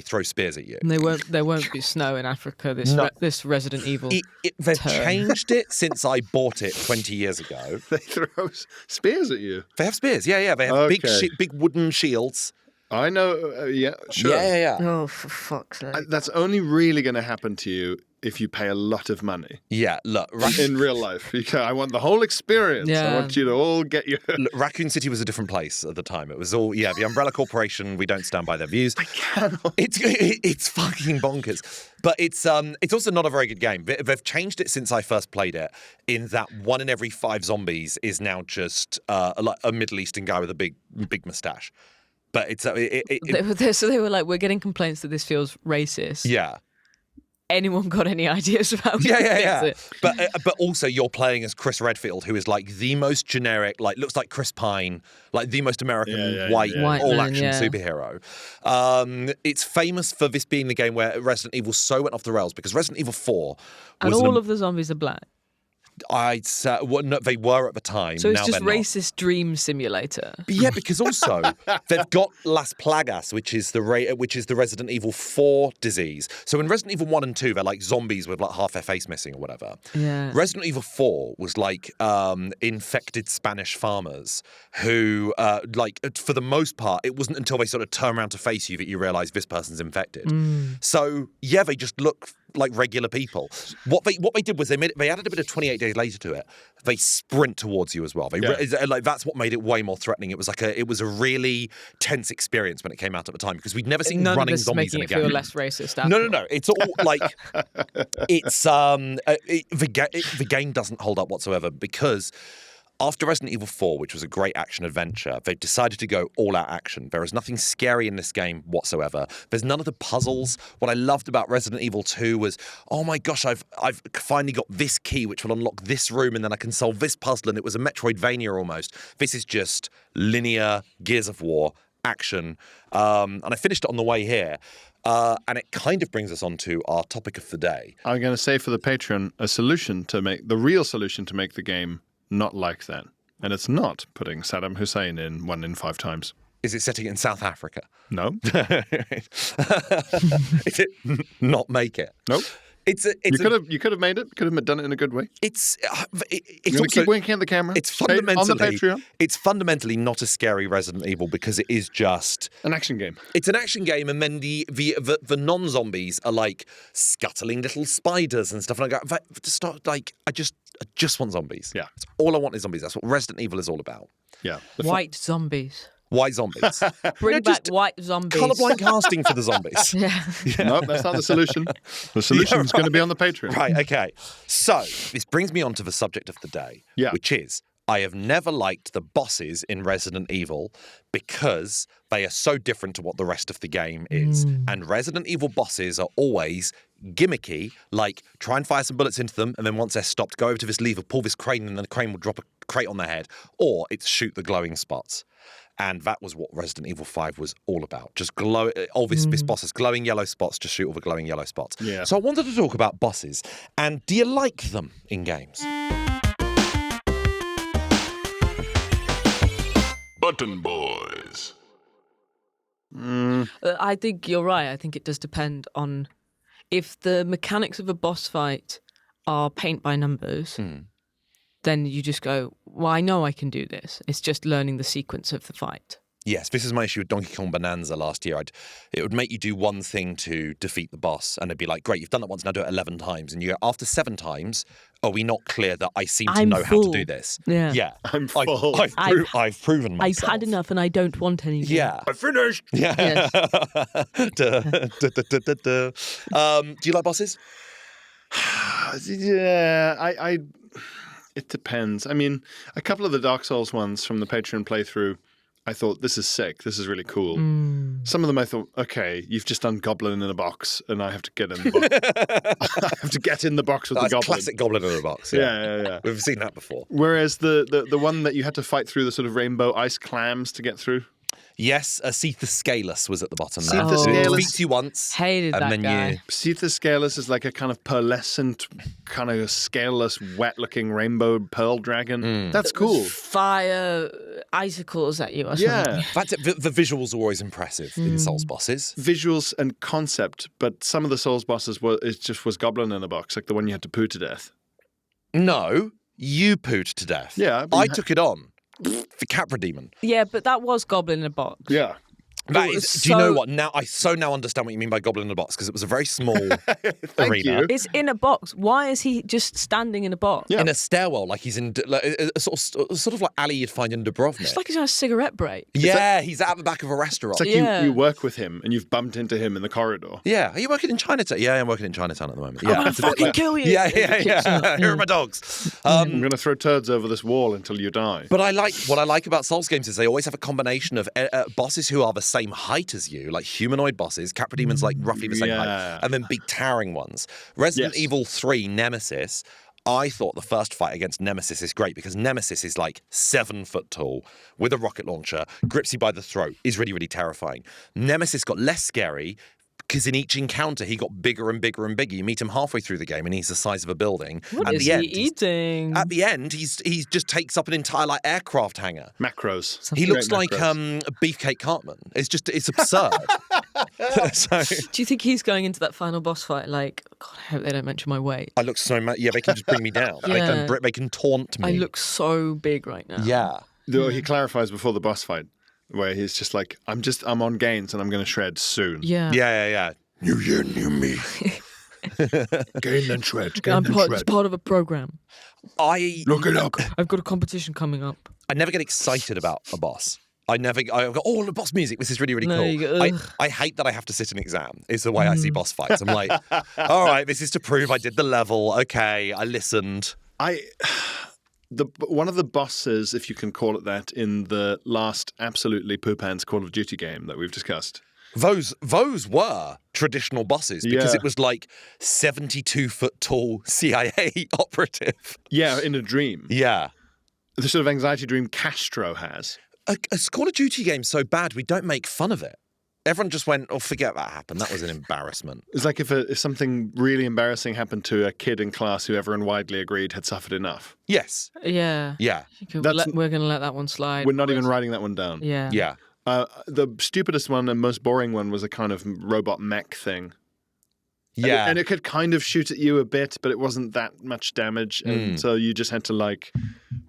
E: throw spears at you.
G: And there won't be snow in Africa. This Resident Evil.
E: They've
G: turn.
E: changed it since I bought it 20 years ago.
F: They throw spears at you.
E: They have spears, yeah. They have
F: Okay.
E: big wooden shields.
F: I know. Yeah, sure.
E: Yeah.
G: Oh, for fuck's sake!
F: That's only really going to happen to you if you pay a lot of money
E: Yeah, look,
F: in real life. I want the whole experience. I
G: Yeah.
F: want you to all get your...
E: look, Raccoon City was a different place at the time. It was all, the Umbrella Corporation, we don't stand by their views.
F: I cannot.
E: It's fucking bonkers. But it's also not a very good game. They've changed it since I first played it, in that 1 in every 5 zombies is now just like a Middle Eastern guy with a big moustache. But it's
G: So they were like, we're getting complaints that this feels racist.
E: yeah.
G: Anyone got any ideas about how
E: Yeah.
G: it?
E: But also you're playing as Chris Redfield, who is like the most generic, like looks like Chris Pine, like the most American white
G: White
E: all
G: man,
E: action
G: yeah.
E: superhero. It's famous for this being the game where Resident Evil so went off the rails because Resident Evil 4
G: And
E: was
G: all of the zombies are black.
E: I'd say no, they were at the time.
G: So it's
E: now
G: just
E: they're not.
G: racist dream simulator.
E: But yeah, because also they've got Las Plagas, which is the Resident Evil 4 disease. So in Resident Evil 1 and 2, they're like zombies with like half their face missing or whatever.
G: Yeah.
E: Resident Evil 4 was like infected Spanish farmers who, like, for the most part, it wasn't until they sort of turn around to face you that you realise this person's infected. So yeah, they just look like regular people. What they did was they added a bit of 28 days later to it. They sprint towards you as well. That's what made it way more threatening. It was a really tense experience when it came out at the time because we'd never seen
G: None
E: running
G: of this is
E: zombies
G: making
E: in a
G: it
E: game.
G: feel less racist.
E: No. It's all like the game doesn't hold up whatsoever because after Resident Evil 4, which was a great action adventure, they decided to go all-out action. There is nothing scary in this game whatsoever. There's none of the puzzles. What I loved about Resident Evil 2 was, oh my gosh, I've finally got this key which will unlock this room and then I can solve this puzzle, and it was a Metroidvania almost. This is just linear Gears of War action. And I finished it on the way here. And it kind of brings us on to our topic of the day.
F: I'm going to say for the Patreon, the real solution to make the game not like that. And it's not putting Saddam Hussein in 1 in 5 times.
E: Is it setting it in South Africa?
F: No.
E: Is it not make it?
F: Nope. You could have made it. Could have done it in a good way.
E: It's
F: You're
E: also
F: keep winking at the camera.
E: It's
F: on the
E: fundamentally
F: Patreon.
E: It's fundamentally not a scary Resident Evil because it is just
F: An action game.
E: It's an action game, and then the non-zombies are like scuttling little spiders and stuff. And I go, stop! Like I just want zombies.
F: Yeah.
E: That's all I want is zombies. That's what Resident Evil is all about.
F: Yeah.
G: White zombies.
E: Why zombies?
G: Bring back
E: just
G: white zombies.
E: Colourblind casting for the zombies.
G: Yeah.
F: No, that's not the solution. The solution's going to be on the Patreon.
E: Right, okay. So, this brings me on to the subject of the day, which is I have never liked the bosses in Resident Evil because they are so different to what the rest of the game is. And Resident Evil bosses are always gimmicky, like try and fire some bullets into them, and then once they're stopped, go over to this lever, pull this crane, and then the crane will drop a crate on their head, or it's shoot the glowing spots. And that was what Resident Evil 5 was all about. Just glow. This boss has glowing yellow spots. Just shoot all the glowing yellow spots.
F: Yeah.
E: So I wanted to talk about bosses. And do you like them in games?
D: Button Boys.
G: I think you're right. I think it does depend on if the mechanics of a boss fight are paint by numbers. Then you just go, well, I know I can do this. It's just learning the sequence of the fight.
E: Yes, this is my issue with Donkey Kong Bonanza last year. It would make you do one thing to defeat the boss, and it'd be like, great, you've done that once, now do it 11 times. And you go, after 7 times, are we not clear that I seem to
G: I'm
E: know how to
G: full.
E: do this?
G: Yeah.
F: I'm full.
E: I've proven myself.
G: I've had enough and I don't want any more.
E: Yeah.
F: I finished.
E: Yeah.
G: Yes.
E: Do you like bosses?
F: Yeah, it depends. I mean, a couple of the Dark Souls ones from the Patreon playthrough, I thought, this is sick. This is really cool. Some of them I thought, okay, you've just done Goblin in a box, and I have to get in the box. I have to get in the box with
E: That's
F: the Goblin.
E: classic Goblin in a box.
F: Yeah.
E: We've seen that before.
F: Whereas the one that you had to fight through the sort of rainbow ice clams to get through.
E: Yes, Cephas Scalus was at the bottom. there.
F: Cephas
E: It
F: Scalus.
E: defeats you once.
G: Hated
E: and
G: that
E: then
G: guy.
E: you.
F: Cephas Scalus is like a kind of pearlescent, kind of scaleless, wet-looking rainbow pearl dragon. That's cool.
G: Fire icicles at you or something.
F: Yeah.
E: That's it. The visuals are always impressive in Souls bosses.
F: Visuals and concept, but some of the Souls bosses was goblin in a box, like the one you had to poo to death.
E: No, you pooed to death.
F: Yeah, but
E: I
F: you
E: took it on. The Capra Demon.
G: Yeah, but that was Goblin in a box.
F: Yeah.
E: That
G: It
E: is,
G: was
E: do you know
G: so-
E: what? Now I now understand what you mean by Goblin in a box because it was a very small
F: Thank
E: arena.
F: you.
G: It's in a box. Why is he just standing in a box?
F: Yeah.
E: In a stairwell, like he's in like, a sort of like alley you'd find in Dubrovnik.
G: It's like he's on a cigarette break.
E: Yeah, he's at the back of a restaurant.
F: It's like
G: Yeah.
F: you work with him and you've bumped into him in the corridor.
E: Yeah, are you working in Chinatown? Yeah, I'm working in Chinatown at the moment. Yeah,
G: I'm gonna
E: it's a bit
G: fucking
E: like-
G: kill you.
E: Yeah,
G: Kicks him out.
E: Here are my dogs.
F: I'm going to throw turds over this wall until you die.
E: But what I like about Souls games is they always have a combination of bosses who are the same height as you, like humanoid bosses. Capra Demon's like roughly the same height, and then big towering ones. Resident
F: Yes.
E: Evil 3 Nemesis. I thought the first fight against Nemesis is great because Nemesis is like 7 foot tall with a rocket launcher, grips you by the throat, is really, really terrifying. Nemesis got less scary because in each encounter he got bigger and bigger and bigger. You meet him halfway through the game and he's the size of a building.
G: What
E: at
G: is
E: the end,
G: he eating?
E: At the end, he just takes up an entire like aircraft hangar.
F: Macros.
E: He looks
F: Great
E: like
F: macros.
E: a Beefcake Cartman. It's absurd. So
G: Do you think he's going into that final boss fight like, God, I hope they don't mention my weight?
E: I look so much. Yeah, they can just bring me down.
G: Yeah.
E: They can taunt me.
G: I look so big right now.
E: Yeah.
F: Though he clarifies before the boss fight, where he's just like, I'm on gains and I'm going to shred soon.
G: Yeah.
E: Yeah.
F: New year, new me. Gain and shred. Gain
G: I'm
F: and
G: part,
F: shred.
G: it's part of a program.
F: Look it up.
G: I've got a competition coming up.
E: I never get excited about a boss. I go, oh, the boss music. This is really, really
G: No,
E: cool.
G: you go, ugh.
E: I hate that I have to sit an exam. Is the way I see boss fights. I'm like, all right, this is to prove I did the level. Okay, I listened.
F: One of the bosses, if you can call it that, in the last absolutely poo pants Call of Duty game that we've discussed.
E: Those were traditional bosses because
F: Yeah.
E: it was like 72 foot tall CIA operative.
F: Yeah, in a dream.
E: Yeah.
F: The sort of anxiety dream Castro has.
E: A Call of Duty game's so bad we don't make fun of it. Everyone just went, oh, forget that happened. That was an embarrassment.
F: It's like if something really embarrassing happened to a kid in class who everyone widely agreed had suffered enough.
E: Yes.
G: Yeah.
E: Yeah.
G: Okay,
F: That's-
G: we're going to let that one slide.
F: We're not even writing that one down.
G: Yeah.
E: Yeah.
F: The stupidest one and most boring one was a kind of robot mech thing.
E: Yeah.
F: And it could kind of shoot at you a bit, but it wasn't that much damage. And so you just had to like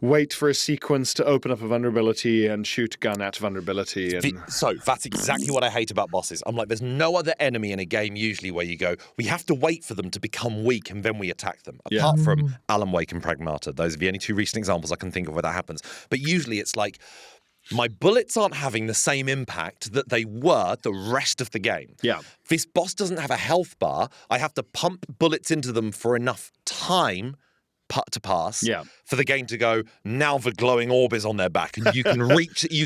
F: wait for a sequence to open up a vulnerability and shoot a gun at vulnerability. And
E: So that's exactly what I hate about bosses. I'm like, there's no other enemy in a game usually where you go, we have to wait for them to become weak and then we attack them.
F: Yeah.
E: Apart from Alan Wake and Pragmata. Those are the only 2 recent examples I can think of where that happens. But usually it's like, my bullets aren't having the same impact that they were the rest of the game.
F: Yeah.
E: This boss doesn't have a health bar. I have to pump bullets into them for enough time to pass for the game to go, now the glowing orb is on their back and you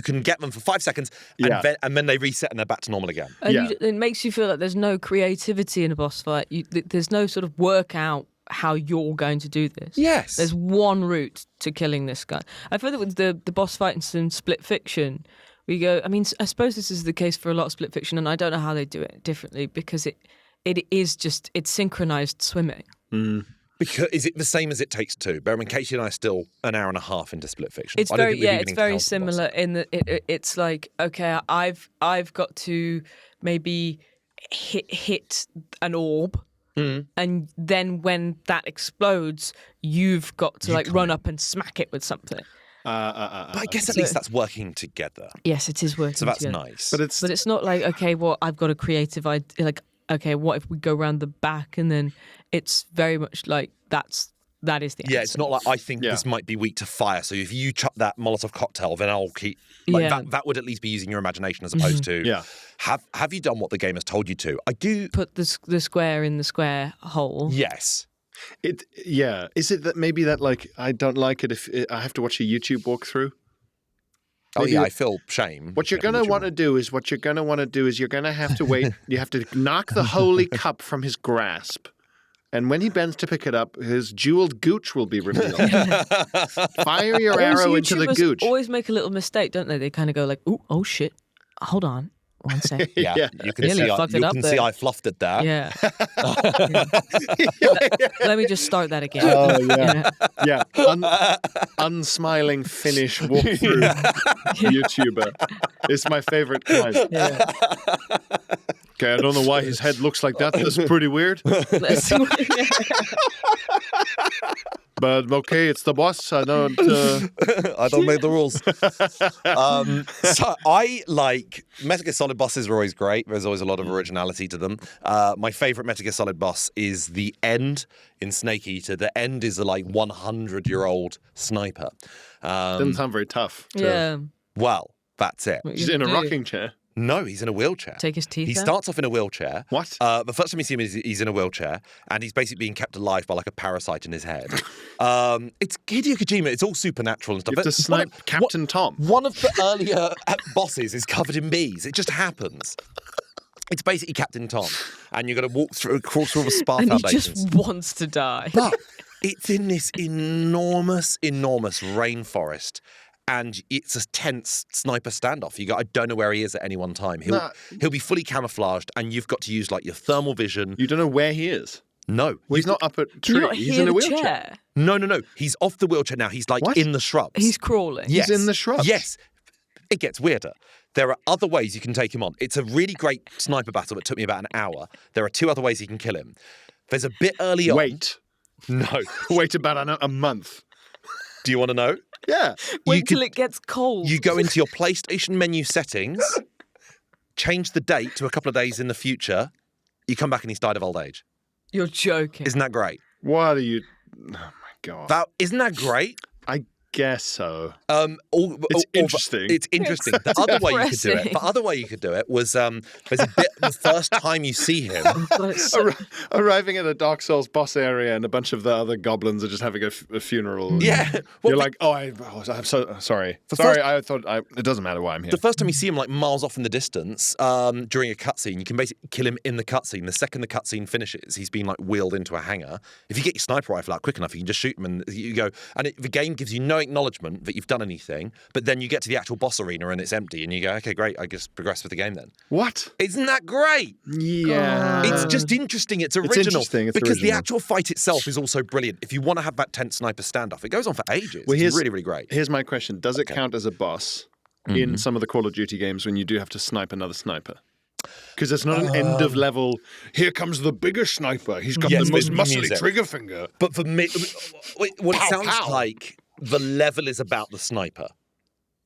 E: can get them for 5 seconds and then they reset and they're back to normal again.
G: And it makes you feel like there's no creativity in a boss fight. There's no sort of workout how you're going to do this.
E: Yes.
G: There's one route to killing this guy. I've heard that with the boss fight in some Split Fiction, we go, I mean, I suppose this is the case for a lot of Split Fiction, and I don't know how they do it differently because it's synchronized swimming.
E: Because is it the same as It Takes Two? Bear in mind, Katie and I are still an hour and a half into Split Fiction.
G: It's
E: I don't
G: very
E: think we've even
G: it's very
E: encountered the boss.
G: similar in that it's like, okay, I've got to maybe hit an orb. And then when that explodes, you've got to run up and smack it with something.
E: But I guess at least that's working together.
G: Yes, it is working.
E: So that's
G: together.
E: nice.
F: but
G: But it's not like, okay, well, I've got a creative idea. Like, okay, what if we go around the back? And then it's very much like that is the answer.
E: Yeah, it's not like I think this might be weak to fire. So if you chuck that Molotov cocktail, then I'll keep that would at least be using your imagination as opposed to have you done what the game has told you to? I do
G: Put the square in the square hole.
E: Yes.
F: Is it that maybe that like I don't like it if I have to watch a YouTube walkthrough?
E: Oh
F: Maybe
E: yeah, I feel shame.
F: What you're going to want to do is you're going to have to wait. You have to knock the holy cup from his grasp. And when he bends to pick it up, his jeweled gooch will be revealed. Fire your arrow into the
G: YouTubers
F: gooch.
G: always make a little mistake, don't they? They kind of go like, "Ooh, oh shit, Hold on. One sec.
E: Yeah,
F: Yeah.
E: you can
G: Nearly
E: see
G: fucked
E: you
G: it up
E: can see
G: there.
E: I fluffed it there.
G: Yeah. Let me just start that again.
F: Oh, yeah. Yeah. Unsmiling Finnish walkthrough YouTuber. It's my favorite kind.
G: Yeah.
F: Okay, I don't know why his head looks like that. That's pretty weird.
G: Let's-
F: But okay, it's the boss. I don't.
E: I don't make the rules. So I like Metal Gear Solid bosses are always great. There's always a lot of originality to them. My favorite Metal Gear Solid boss is the end in Snake Eater. The end is a 100-year-old sniper.
F: Doesn't sound very tough.
G: yeah.
E: Well, that's it.
G: What
F: He's
G: you
F: in a
G: do?
F: rocking chair.
E: No, he's in a wheelchair.
G: Take his teeth
E: He
G: out?
E: starts off in a wheelchair.
F: What?
E: The first time you see him, he's in a wheelchair, and he's basically being kept alive by like a parasite in his head. It's Hideo Kojima. It's all supernatural and stuff.
F: You have to
E: But one
F: snipe
E: of-
F: Captain Tom.
E: One of the earlier bosses is covered in bees. It just happens. It's basically Captain Tom, and you've got to crawl through the spa
G: And he
E: foundations.
G: just wants to die.
E: But it's in this enormous rainforest. And it's a tense sniper standoff. I don't know where he is at any one time. He'll be fully camouflaged, and you've got to use like your thermal vision.
F: You don't know where he is.
E: No,
F: Well, he's not up a
G: Do you
F: tree.
G: not
F: He's
G: hear
F: in a
G: the
F: wheelchair.
G: chair?
E: No. He's off the wheelchair now. He's like
F: What?
E: in the shrubs.
G: He's crawling.
E: Yes.
F: in the shrubs?
E: Yes. It gets weirder. There are other ways you can take him on. It's a really great sniper battle that took me about an hour. There are 2 other ways you can kill him. There's a bit early on.
F: Wait.
E: No.
F: Wait about a month.
E: Do you want to know?
F: Yeah.
G: Wait till it gets cold.
E: You go into your PlayStation menu settings, change the date to a couple of days in the future. You come back and he's died of old age.
G: You're joking.
E: Isn't that great?
F: What are you? Oh my god.
E: Isn't that great?
F: I guess so.
E: It's
F: interesting.
E: It's interesting. The other way you could do it.
G: depressing.
E: The other way you could do it was there's a bit the first time you see him.
G: God, it's so-
F: Arriving at a Dark Souls boss area and a bunch of the other goblins are just having a funeral.
E: Yeah.
F: You're
E: Well,
F: like, I'm so sorry.
E: first-
F: I thought it doesn't matter why I'm here.
E: the first time you see him like miles off in the distance during a cutscene, you can basically kill him in the cutscene. The second the cutscene finishes, he's been like wheeled into a hangar. If you get your sniper rifle out quick enough, you can just shoot him and you go. And the game gives you no acknowledgement that you've done anything, but then you get to the actual boss arena and it's empty, and you go, okay, great, I just progress with the game then.
F: What?
E: Isn't that great?
F: Yeah.
E: It's just interesting. It's original.
F: interesting, it's
E: because the
F: original.
E: actual fight itself is also brilliant. If you want to have that tense sniper standoff, it goes on for ages.
F: Well,
E: It's really, really great.
F: Here's my question: does it count as a boss in some of the Call of Duty games when you do have to snipe another sniper? Because it's not an end of level. Here comes the bigger sniper. He's got
E: Yes,
F: the most
E: with
F: muscly
E: music.
F: trigger finger.
E: But for me, what it
F: Pow,
E: sounds
F: pow.
E: like, the level is about the sniper.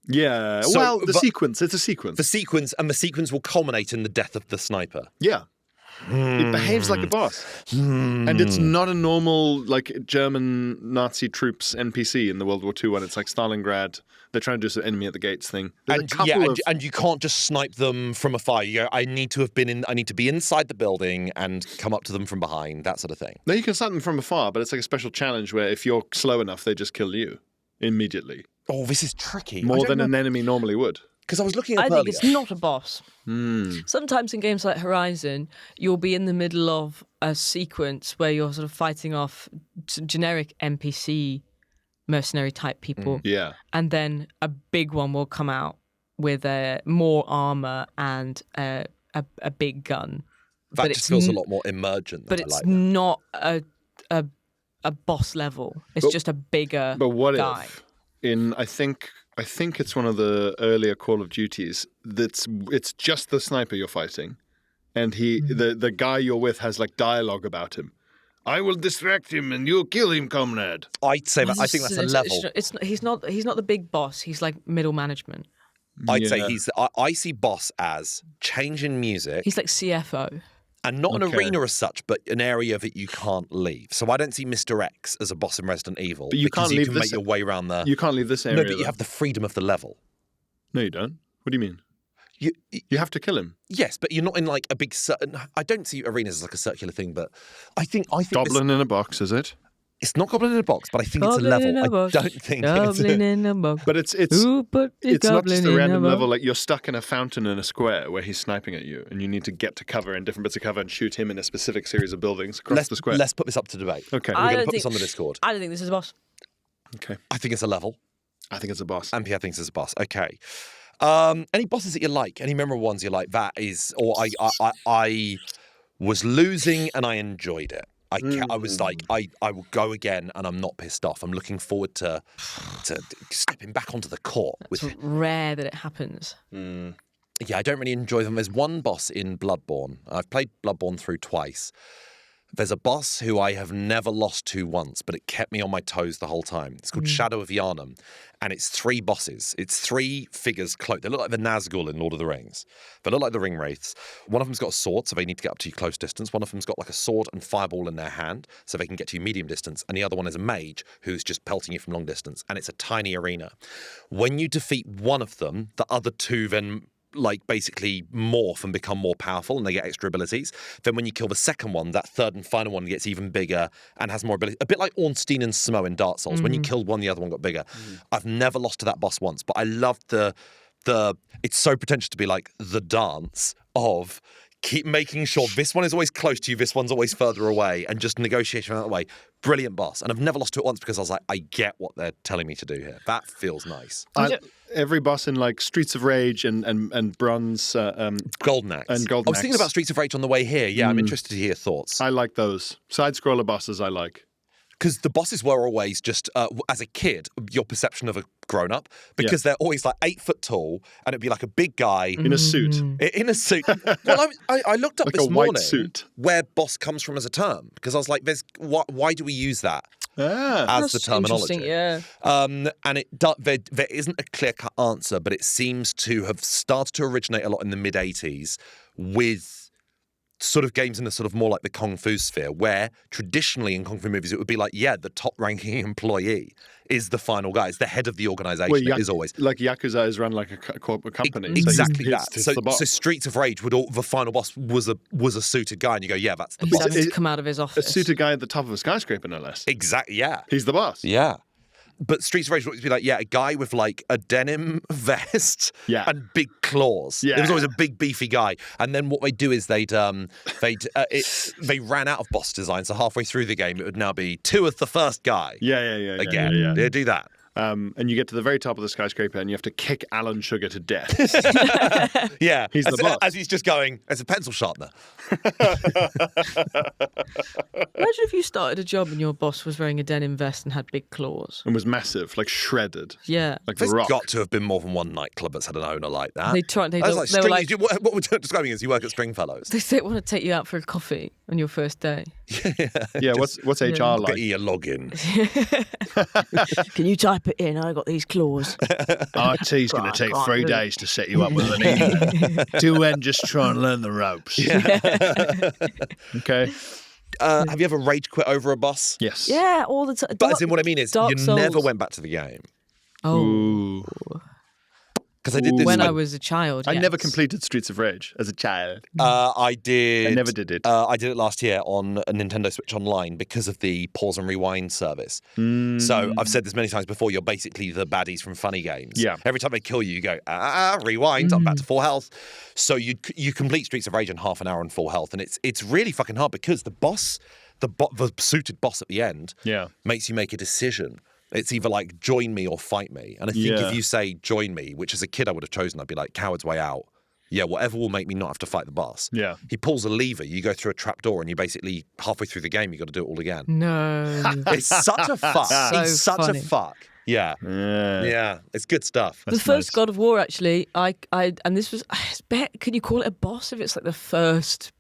F: Yeah.
E: So,
F: well, the
E: but-
F: sequence. It's a sequence.
E: The sequence will culminate in the death of the sniper.
F: Yeah. It behaves like a boss. And it's not a normal, like, German Nazi troops NPC in the World War II one. It's like Stalingrad. They're trying to do some enemy at the gates thing. There's a couple of...
E: and you can't just snipe them from afar. You go, I need to be inside the building and come up to them from behind, that sort of thing.
F: No, you can snipe them from afar, but it's like a special challenge where if you're slow enough, they just kill you immediately.
E: Oh, this is tricky.
F: More than an enemy normally would.
E: Because I was looking up
G: I think
E: earlier.
G: it's not a boss. Sometimes in games like Horizon, you'll be in the middle of a sequence where you're sort of fighting off generic NPC mercenary type people,
F: Yeah.
G: and then a big one will come out with more armor and a big gun.
E: That
G: but
E: just
G: it's
E: feels a
G: n-
E: lot more emergent.
G: But
E: I
G: it's
E: like that.
G: not a boss level. It's just a bigger
F: But what
G: guy.
F: if I think it's one of the earlier Call of Duties it's just the sniper you're fighting, and the guy you're with has like dialogue about him. I will distract him and you'll kill him, comrade.
E: I'd say that. I think that's a level.
G: He's not the big boss. He's like middle management.
E: I'd say
F: Yeah.
E: I see boss as change in music
G: He's like CFO.
E: and not an
F: Okay.
E: arena as such, but an area that you can't leave. So I don't see Mr. X as a boss in Resident Evil.
F: But you
E: because
F: can't
E: you
F: leave
E: can
F: this-
E: make your way around the.
F: You can't leave this area.
E: No, but you
F: though.
E: have the freedom of the level.
F: No, you don't. What do you mean?
E: You,
F: You have to kill him.
E: yes, but you're not in like a big. I don't see arenas as like a circular thing, but I think this-
F: Goblin in a box, is it?
E: it's not goblin in a box, but I think
G: Goblin
E: it's a
G: in
E: level.
G: a box.
E: I don't think
G: Goblin
E: it's.
G: in a box.
F: But it's
G: Who put the
F: it's not
G: goblin
F: just a
G: in
F: random
G: box?
F: level. Like you're stuck in a fountain in a square where he's sniping at you, and you need to get to cover in different bits of cover and shoot him in a specific series of buildings across the square.
E: Let's put this up to debate.
F: Okay.
E: We're
G: I
E: going to
G: don't
E: put this
G: think-
E: on the Discord.
G: I don't think this is a boss.
F: Okay.
E: I think it's a level.
F: I think it's a boss.
E: And Pierre thinks it's a boss. Okay. Any bosses that you like? Any memorable ones you like? That is, or I was losing and I enjoyed it. I was like, I will go again and I'm not pissed off. I'm looking forward to stepping back onto the court.
G: It's rare that it happens.
E: Yeah, I don't really enjoy them. There's one boss in Bloodborne. I've played Bloodborne through twice. There's a boss who I have never lost to once, but it kept me on my toes the whole time. It's called Shadow of Yharnam, and it's 3 bosses. It's 3 figures cloaked. They look like the Nazgul in Lord of the Rings. They look like the Ring Wraiths. One of them's got a sword, so they need to get up to you close distance. One of them's got like a sword and fireball in their hand, so they can get to you medium distance. And the other one is a mage who's just pelting you from long distance, and it's a tiny arena. When you defeat one of them, the other 2 then like basically morph and become more powerful and they get extra abilities. Then when you kill the second one, that third and final one gets even bigger and has more ability. A bit like Ornstein and Smo in Dark Souls. When you killed one, the other one got bigger. I've never lost to that boss once, but I loved the it's so pretentious to be like the dance of keep making sure this one is always close to you, this one's always further away, and just negotiation that way. Brilliant boss. And I've never lost to it once because I was like, I get what they're telling me to do here. That feels nice.
F: Every boss in like Streets of Rage and Bronze...
E: Golden Axe.
F: And Golden
E: I was thinking about Streets of Rage on the way here. Yeah, I'm interested to hear your thoughts.
F: I like those. Side-scroller bosses I like.
E: Because the bosses were always just, as a kid, your perception of a grown-up, because they're always like 8 foot tall, and it'd be like a big guy.
F: In a suit.
E: In a suit. Well, I looked up
F: Like
E: this
F: a white
E: morning
F: suit.
E: where boss comes from as a term, because I was like, why do we use that as the
G: That's
E: terminology?
G: interesting, yeah.
E: And there isn't a clear-cut answer, but it seems to have started to originate a lot in the mid-'80s with sort of games in the sort of more like the Kung Fu sphere, where traditionally in Kung Fu movies it would be like, yeah, the top-ranking employee is the final guy. It's the head of the organisation. It is always.
F: Like Yakuza is run like a company.
E: Exactly
F: so he's the boss.
E: So Streets of Rage the final boss was a suited guy, and you go, yeah, that's the
G: He's
E: boss.
G: having to come out of his
F: A
G: office.
F: suited guy at the top of a skyscraper, no less.
E: Exactly, yeah.
F: He's the boss.
E: Yeah. But Streets of Rage would always be like, yeah, a guy with like a denim vest and big claws.
F: Yeah.
E: There was always a big beefy guy. And then what they do is they ran out of boss design. So halfway through the game, it would now be to the first guy.
F: Yeah.
E: Again.
F: Yeah.
E: They do that.
F: And you get to the very top of the skyscraper and you have to kick Alan Sugar to death.
E: Yeah.
F: He's the boss.
E: As he's just going, it's a pencil sharpener.
G: Imagine if you started a job and your boss was wearing a denim vest and had big claws.
F: And was massive, like shredded.
G: Yeah.
F: Like the
E: There's
F: Rock.
E: got to have been more than one nightclub that's had an owner like that.
G: They
E: I was
G: don't-
E: like,
G: they were like-
E: what we're describing is you work at Stringfellows.
G: They want to take you out for a coffee on your first day.
F: Yeah, what's HR like?
E: Get your login.
G: Can you type it in? I got these claws.
F: RT's going to
G: I
F: take
G: can't
F: 3
G: do it.
F: days to set you up with an email. 2 men just try and learn the ropes. Okay.
E: Have you ever rage quit over a boss?
F: Yes.
G: Yeah, all the time.
E: But as in what I mean is
G: Dark
E: you never
G: Souls.
E: went back to the game.
G: Oh,
F: Ooh.
E: Because I did this
G: when I was a child.
F: I
G: yes.
F: never completed Streets of Rage as a child.
E: I did.
F: I never did it.
E: I did it last year on a Nintendo Switch Online because of the pause and rewind service. So I've said this many times before. You're basically the baddies from funny games.
F: Yeah.
E: Every time they kill you, you go rewind. I'm back to full health. So you complete Streets of Rage in half an hour on full health, and it's really fucking hard because the boss, the suited boss at the end, makes you make a decision. It's either like join me or fight me. And I think if you say join me, which as a kid I would have chosen, I'd be like, coward's way out. Yeah, whatever will make me not have to fight the boss.
F: Yeah.
E: He pulls a lever, you go through a trap door, and you basically, halfway through the game, you got to do it all again.
G: No.
E: It's such a fuck. It's such
G: funny.
E: a fuck. Yeah. Yeah. It's good stuff.
G: The first God of War, actually, and this was, can you call it a boss if it's like the first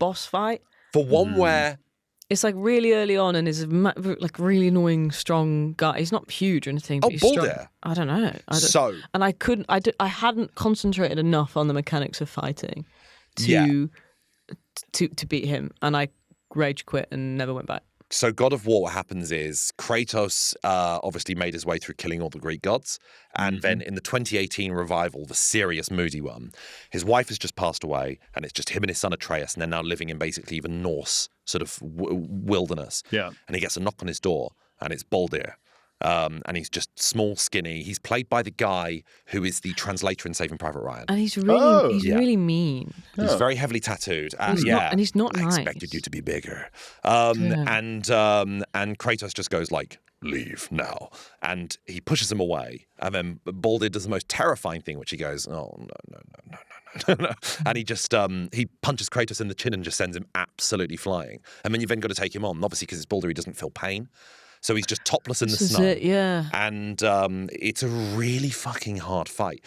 G: boss fight?
E: For one where...
G: It's like really early on and is like really annoying, strong guy. He's not huge or anything. But he's strong.
E: Baldur.
G: I don't know. And I hadn't concentrated enough on the mechanics of fighting to beat him, and I rage quit and never went back.
E: So God of War, what happens is Kratos obviously made his way through killing all the Greek gods. And then in the 2018 revival, the serious, moody one, his wife has just passed away, and it's just him and his son Atreus, and they're now living in basically the Norse sort of wilderness.
F: Yeah.
E: And he gets a knock on his door, and it's Baldur. And he's just small, skinny. He's played by the guy who is the translator in Saving Private Ryan.
G: And he's really mean.
E: He's very heavily tattooed.
G: He's not
E: I
G: nice.
E: expected you to be bigger. And Kratos just goes like, leave now. And he pushes him away. And then Baldur does the most terrifying thing, which he goes, oh, no. And he just, he punches Kratos in the chin and just sends him absolutely flying. And then you've then got to take him on. Obviously, because it's Baldur, he doesn't feel pain. So he's just topless in the
G: This is
E: snow.
G: it, yeah.
E: And it's a really fucking hard fight.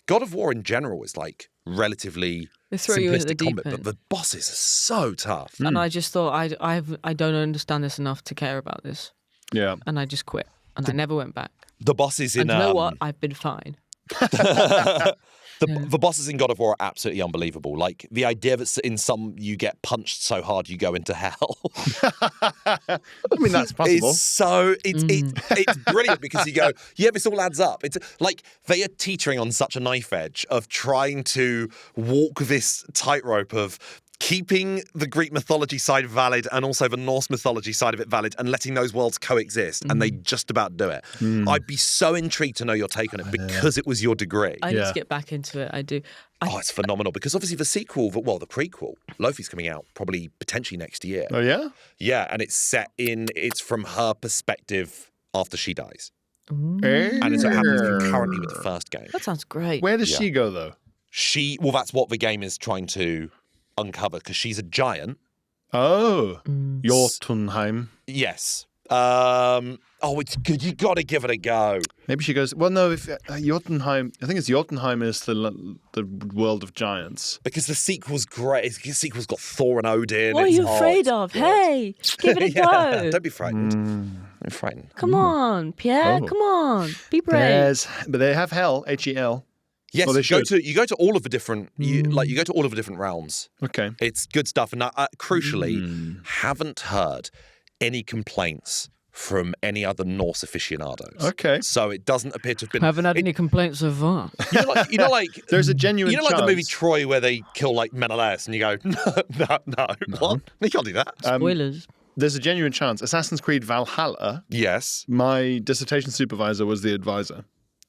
E: God of War in general is like relatively
G: They throw you into the
E: simplistic
G: deep
E: combat,
G: end.
E: but the bosses are so tough.
G: And I just thought, I don't understand this enough to care about this.
F: Yeah.
G: And I just quit. And I never went back.
E: The bosses in
G: And you know what? I've been fine.
E: The bosses in God of War are absolutely unbelievable. Like the idea that in some you get punched so hard you go into hell.
F: I mean, that's possible.
E: It's brilliant because you go, yeah, this all adds up. It's like they are teetering on such a knife edge of trying to walk this tightrope of keeping the Greek mythology side valid and also the Norse mythology side of it valid and letting those worlds coexist, and they just about do it. I'd be so intrigued to know your take on it because it was your degree.
G: I need to get back into it. I do.
E: It's phenomenal because obviously the sequel, the prequel, Lofi's coming out probably potentially next year.
F: Oh, yeah?
E: Yeah, and it's from her perspective after she dies. And it's what happens concurrently with the first game.
G: That sounds great.
F: Where does she go, though?
E: That's what the game is trying to uncover because she's a giant.
F: Oh, Jotunheim.
E: Yes. It's good. You got to give it a go.
F: Maybe she goes. Well, no. If Jotunheim, I think it's Jotunheim is the world of giants.
E: Because the sequel's great. The sequel's got Thor and Odin.
G: What are you afraid of? Hey, give it a go.
E: Don't be frightened. Don't be frightened.
G: Come on, Pierre.
F: Oh.
G: Come on. Be brave.
F: But they have hell. HEL.
E: Yes,
F: Well, they
E: you go to all of the different you go to all of the different realms.
F: Okay.
E: It's good stuff, and crucially, haven't heard any complaints from any other Norse aficionados.
F: Okay.
E: So it doesn't appear to have been.
G: Haven't had any complaints so far.
E: You know, like
F: There's a genuine.
E: like the movie
F: chance.
E: Troy where they kill like Menelaus, and you go, no, what? You can't do that.
G: Spoilers.
F: There's a genuine chance. Assassin's Creed Valhalla.
E: Yes,
F: My dissertation supervisor was the advisor.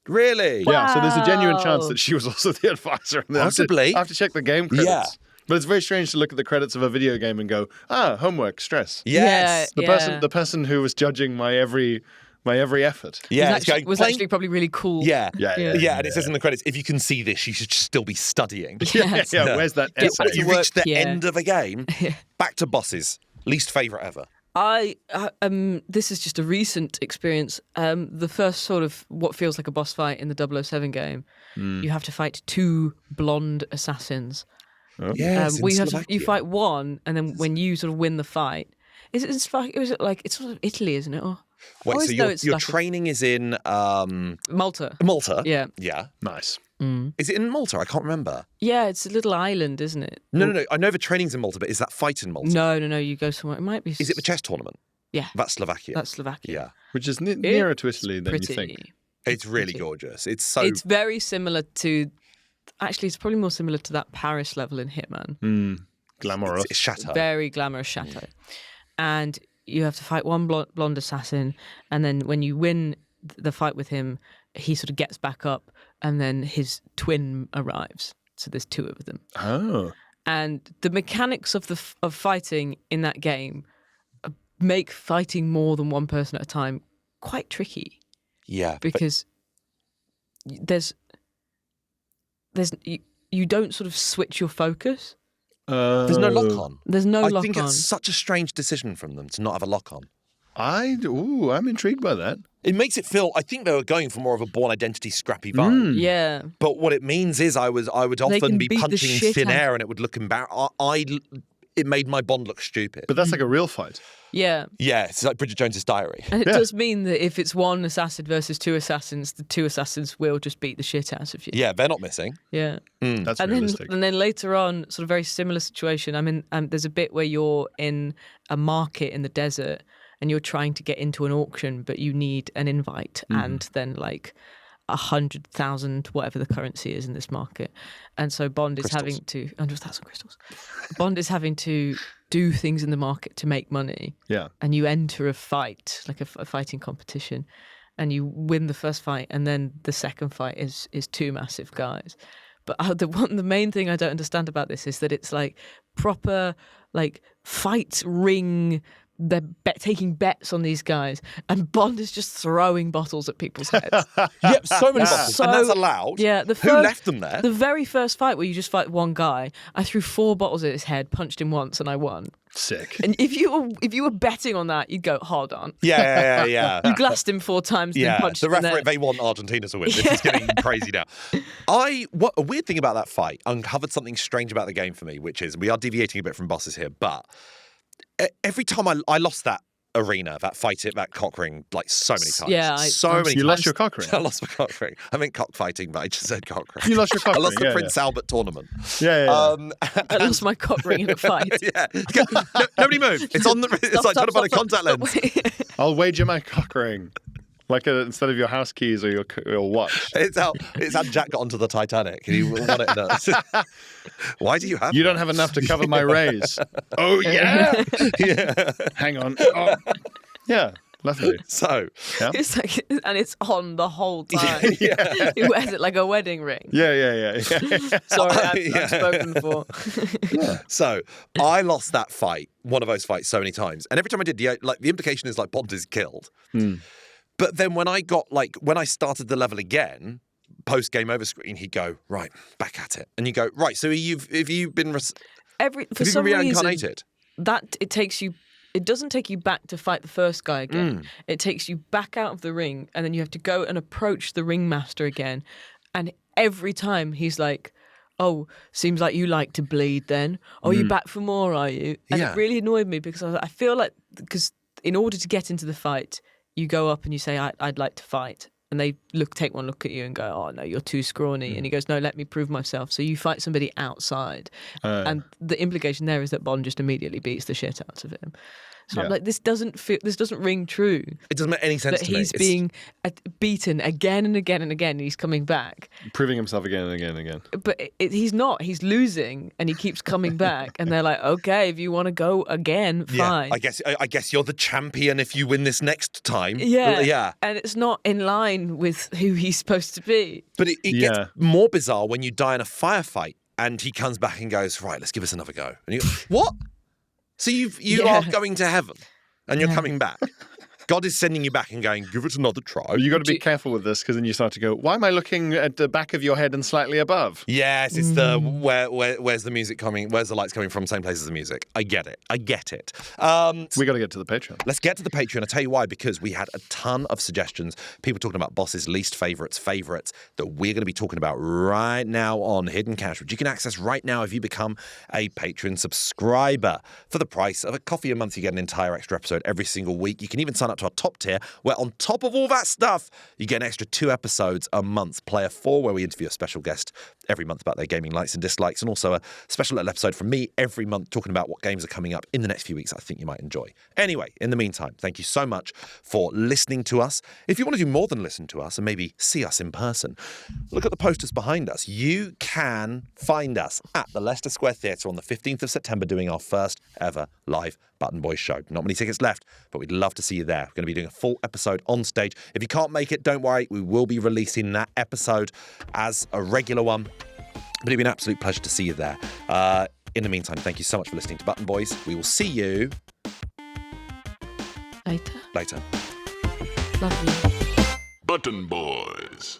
E: really.
F: Yeah, so there's a genuine
G: Wow.
F: chance that she was also the advisor. And
E: Possibly.
F: I have to check the game credits.
E: Yeah.
F: But it's very strange to look at the credits of a video game and go, homework, stress.
E: Yes.
F: The person who was judging my every effort.
E: Yeah.
G: was
E: it's going,
G: was
E: playing-
G: actually probably really cool.
E: Yeah.
F: Yeah.
E: And it says in the credits, if you can see this, you should still be studying.
G: Yes.
F: Yeah, where's that
G: Get
F: essay?
G: back to
E: You
G: work,
E: reach the
G: Pierre.
E: end of a game, back to bosses. Least favourite ever.
G: This is just a recent experience. The first sort of what feels like a boss fight in the 007 game, you have to fight two blonde assassins.
E: Yes,
G: You fight one, and then when you sort of win the fight, it's sort of Italy, isn't it? Or
E: Wait,
G: always
E: so
G: know
E: your
G: it's like a-
E: training is in
G: Malta.
E: Malta?
G: Yeah.
E: Yeah.
F: Nice.
E: Is it in Malta? I can't remember.
G: Yeah, it's a little island, isn't it?
E: No. I know the training's in Malta, but is that fight in Malta?
G: No. You go somewhere. It might be.
E: Is it the chess tournament?
G: Yeah,
E: That's Slovakia.
G: that's Slovakia.
E: Yeah.
F: Which is nearer to Italy than
G: Pretty.
F: you think.
E: It's really gorgeous. It's so.
G: It's very similar to. Actually, it's probably more similar to that Paris level in Hitman.
F: Glamorous.
E: It's chateau.
G: Very glamorous chateau, and you have to fight one blonde assassin, and then when you win the fight with him, he sort of gets back up, and then his twin arrives. So there's two of them.
F: Oh.
G: And the mechanics of of fighting in that game make fighting more than one person at a time quite tricky
E: Yeah.
G: because you don't sort of switch your focus.
E: There's no lock on.
G: There's no lock
E: I think
G: on.
E: it's such a strange decision from them to not have a lock on.
F: I'm intrigued by that.
E: It makes it feel. I think they were going for more of a Born Identity scrappy vibe.
G: Yeah.
E: But what it means is I would
G: can
E: often be
G: beat the
E: punching
G: shit
E: thin
G: out-
E: air and it would look embarrassing. It made my Bond look stupid.
F: But that's like a real fight.
G: Yeah.
E: Yeah, it's like Bridget Jones's Diary.
G: And it does mean that if it's one assassin versus two assassins, the two assassins will just beat the shit out of you.
E: Yeah, they're not missing.
G: Yeah.
F: That's
G: And
F: realistic.
G: then later on, sort of very similar situation. I mean, there's a bit where you're in a market in the desert and you're trying to get into an auction, but you need an invite and then like 100,000, whatever the currency is in this market. And so Bond is having to 100,000 crystals. Bond is having to do things in the market to make money.
F: Yeah.
G: And you enter a fight, like a fighting competition, and you win the first fight, and then the second fight is two massive guys. But the main thing I don't understand about this is that it's like proper like fight ring they're taking bets on these guys, and Bond is just throwing bottles at people's heads.
E: Yep, so many bottles, and that's allowed.
G: Yeah,
E: Who left them there?
G: The very first fight where you just fight one guy, I threw 4 bottles at his head, punched him once, and I won.
F: Sick.
G: And if you were betting on that, you'd go, hold on.
E: Yeah.
G: You glassed him 4 times, and then punched
E: the
G: him in
E: referee, they want Argentina to win. This is getting crazy now. What a weird thing about that fight uncovered something strange about the game for me, which is, we are deviating a bit from bosses here, but every time I lost that arena, that cock ring, like so many times.
G: Yeah,
E: many times.
F: You lost your cock ring?
E: I lost my cock ring. I meant cockfighting, but I just said cock ring.
F: You lost your cock
E: I
F: ring?
E: lost the Prince Albert tournament.
F: Yeah.
G: I lost my cock ring in a fight.
E: Yeah. Nobody move. It's on the. It's like trying to find a contact lens.
F: I'll wager my cock ring. Like instead of your house keys or your watch.
E: It's how Jack got onto the Titanic and he won it in a... Why do you have
F: You don't have enough to cover my raise. Oh, yeah?
E: Yeah.
F: Hang on. Oh. Yeah, lovely.
E: So...
F: Yeah.
G: It's like, and it's on the whole time.
E: Yeah.
G: He wears it like a wedding ring.
F: Yeah.
G: Sorry, I've spoken for.
E: So I lost that fight, one of those fights, so many times. And every time I did, the implication is like Bond is killed. But then when I started the level again, post game over screen, he'd go, right, back at it. And you go, right, so have you been reincarnated?
G: That it doesn't take you back to fight the first guy again. It takes you back out of the ring, and then you have to go and approach the ringmaster again. And every time he's like, oh, seems like you like to bleed then. Oh, you back for more, are you? And it really annoyed me because I feel like, because in order to get into the fight, you go up and you say, I'd like to fight. And they take one look at you and go, oh, no, you're too scrawny. And he goes, no, let me prove myself. So you fight somebody outside. And the implication there is that Bond just immediately beats the shit out of him. So I'm like, this doesn't ring true.
E: It doesn't make any sense
G: that
E: to me.
G: He's being beaten again and again and again, and he's coming back.
F: Proving himself again and again and again.
G: But he's not. He's losing, and he keeps coming back. And they're like, okay, if you want to go again, fine.
E: I guess you're the champion if you win this next time.
G: Yeah. And it's not in line with who he's supposed to be.
E: But it gets more bizarre when you die in a firefight, and he comes back and goes, right, let's give this another go. And you go, what? So you are going to heaven, and you're coming back. God is sending you back and going, give it another try.
F: You got to be careful with this, because then you start to go, why am I looking at the back of your head and slightly above?
E: Yes, it's the where's the music coming? Where's the lights coming from? Same place as the music. I get it.
F: We got to get to the Patreon.
E: Let's get to the Patreon. I'll tell you why, because we had a ton of suggestions. People talking about bosses' least favourites that we're going to be talking about right now on Hidden Cash, which you can access right now if you become a Patreon subscriber. For the price of a coffee a month, you get an entire extra episode every single week. You can even sign up to our top tier, where on top of all that stuff, you get an extra 2 episodes a month. Player 4, where we interview a special guest every month about their gaming likes and dislikes, and also a special little episode from me every month talking about what games are coming up in the next few weeks I think you might enjoy. Anyway, in the meantime, thank you so much for listening to us. If you want to do more than listen to us and maybe see us in person, look at the posters behind us. You can find us at the Leicester Square Theatre on the 15th of September doing our first ever live Button Boys show. Not many tickets left, but we'd love to see you there. We're going to be doing a full episode on stage. If you can't make it, don't worry. We will be releasing that episode as a regular one. But it'd be an absolute pleasure to see you there. In the meantime, thank you so much for listening to Button Boys. We will see you
G: Later.
E: later.
G: Love you.
D: Button Boys.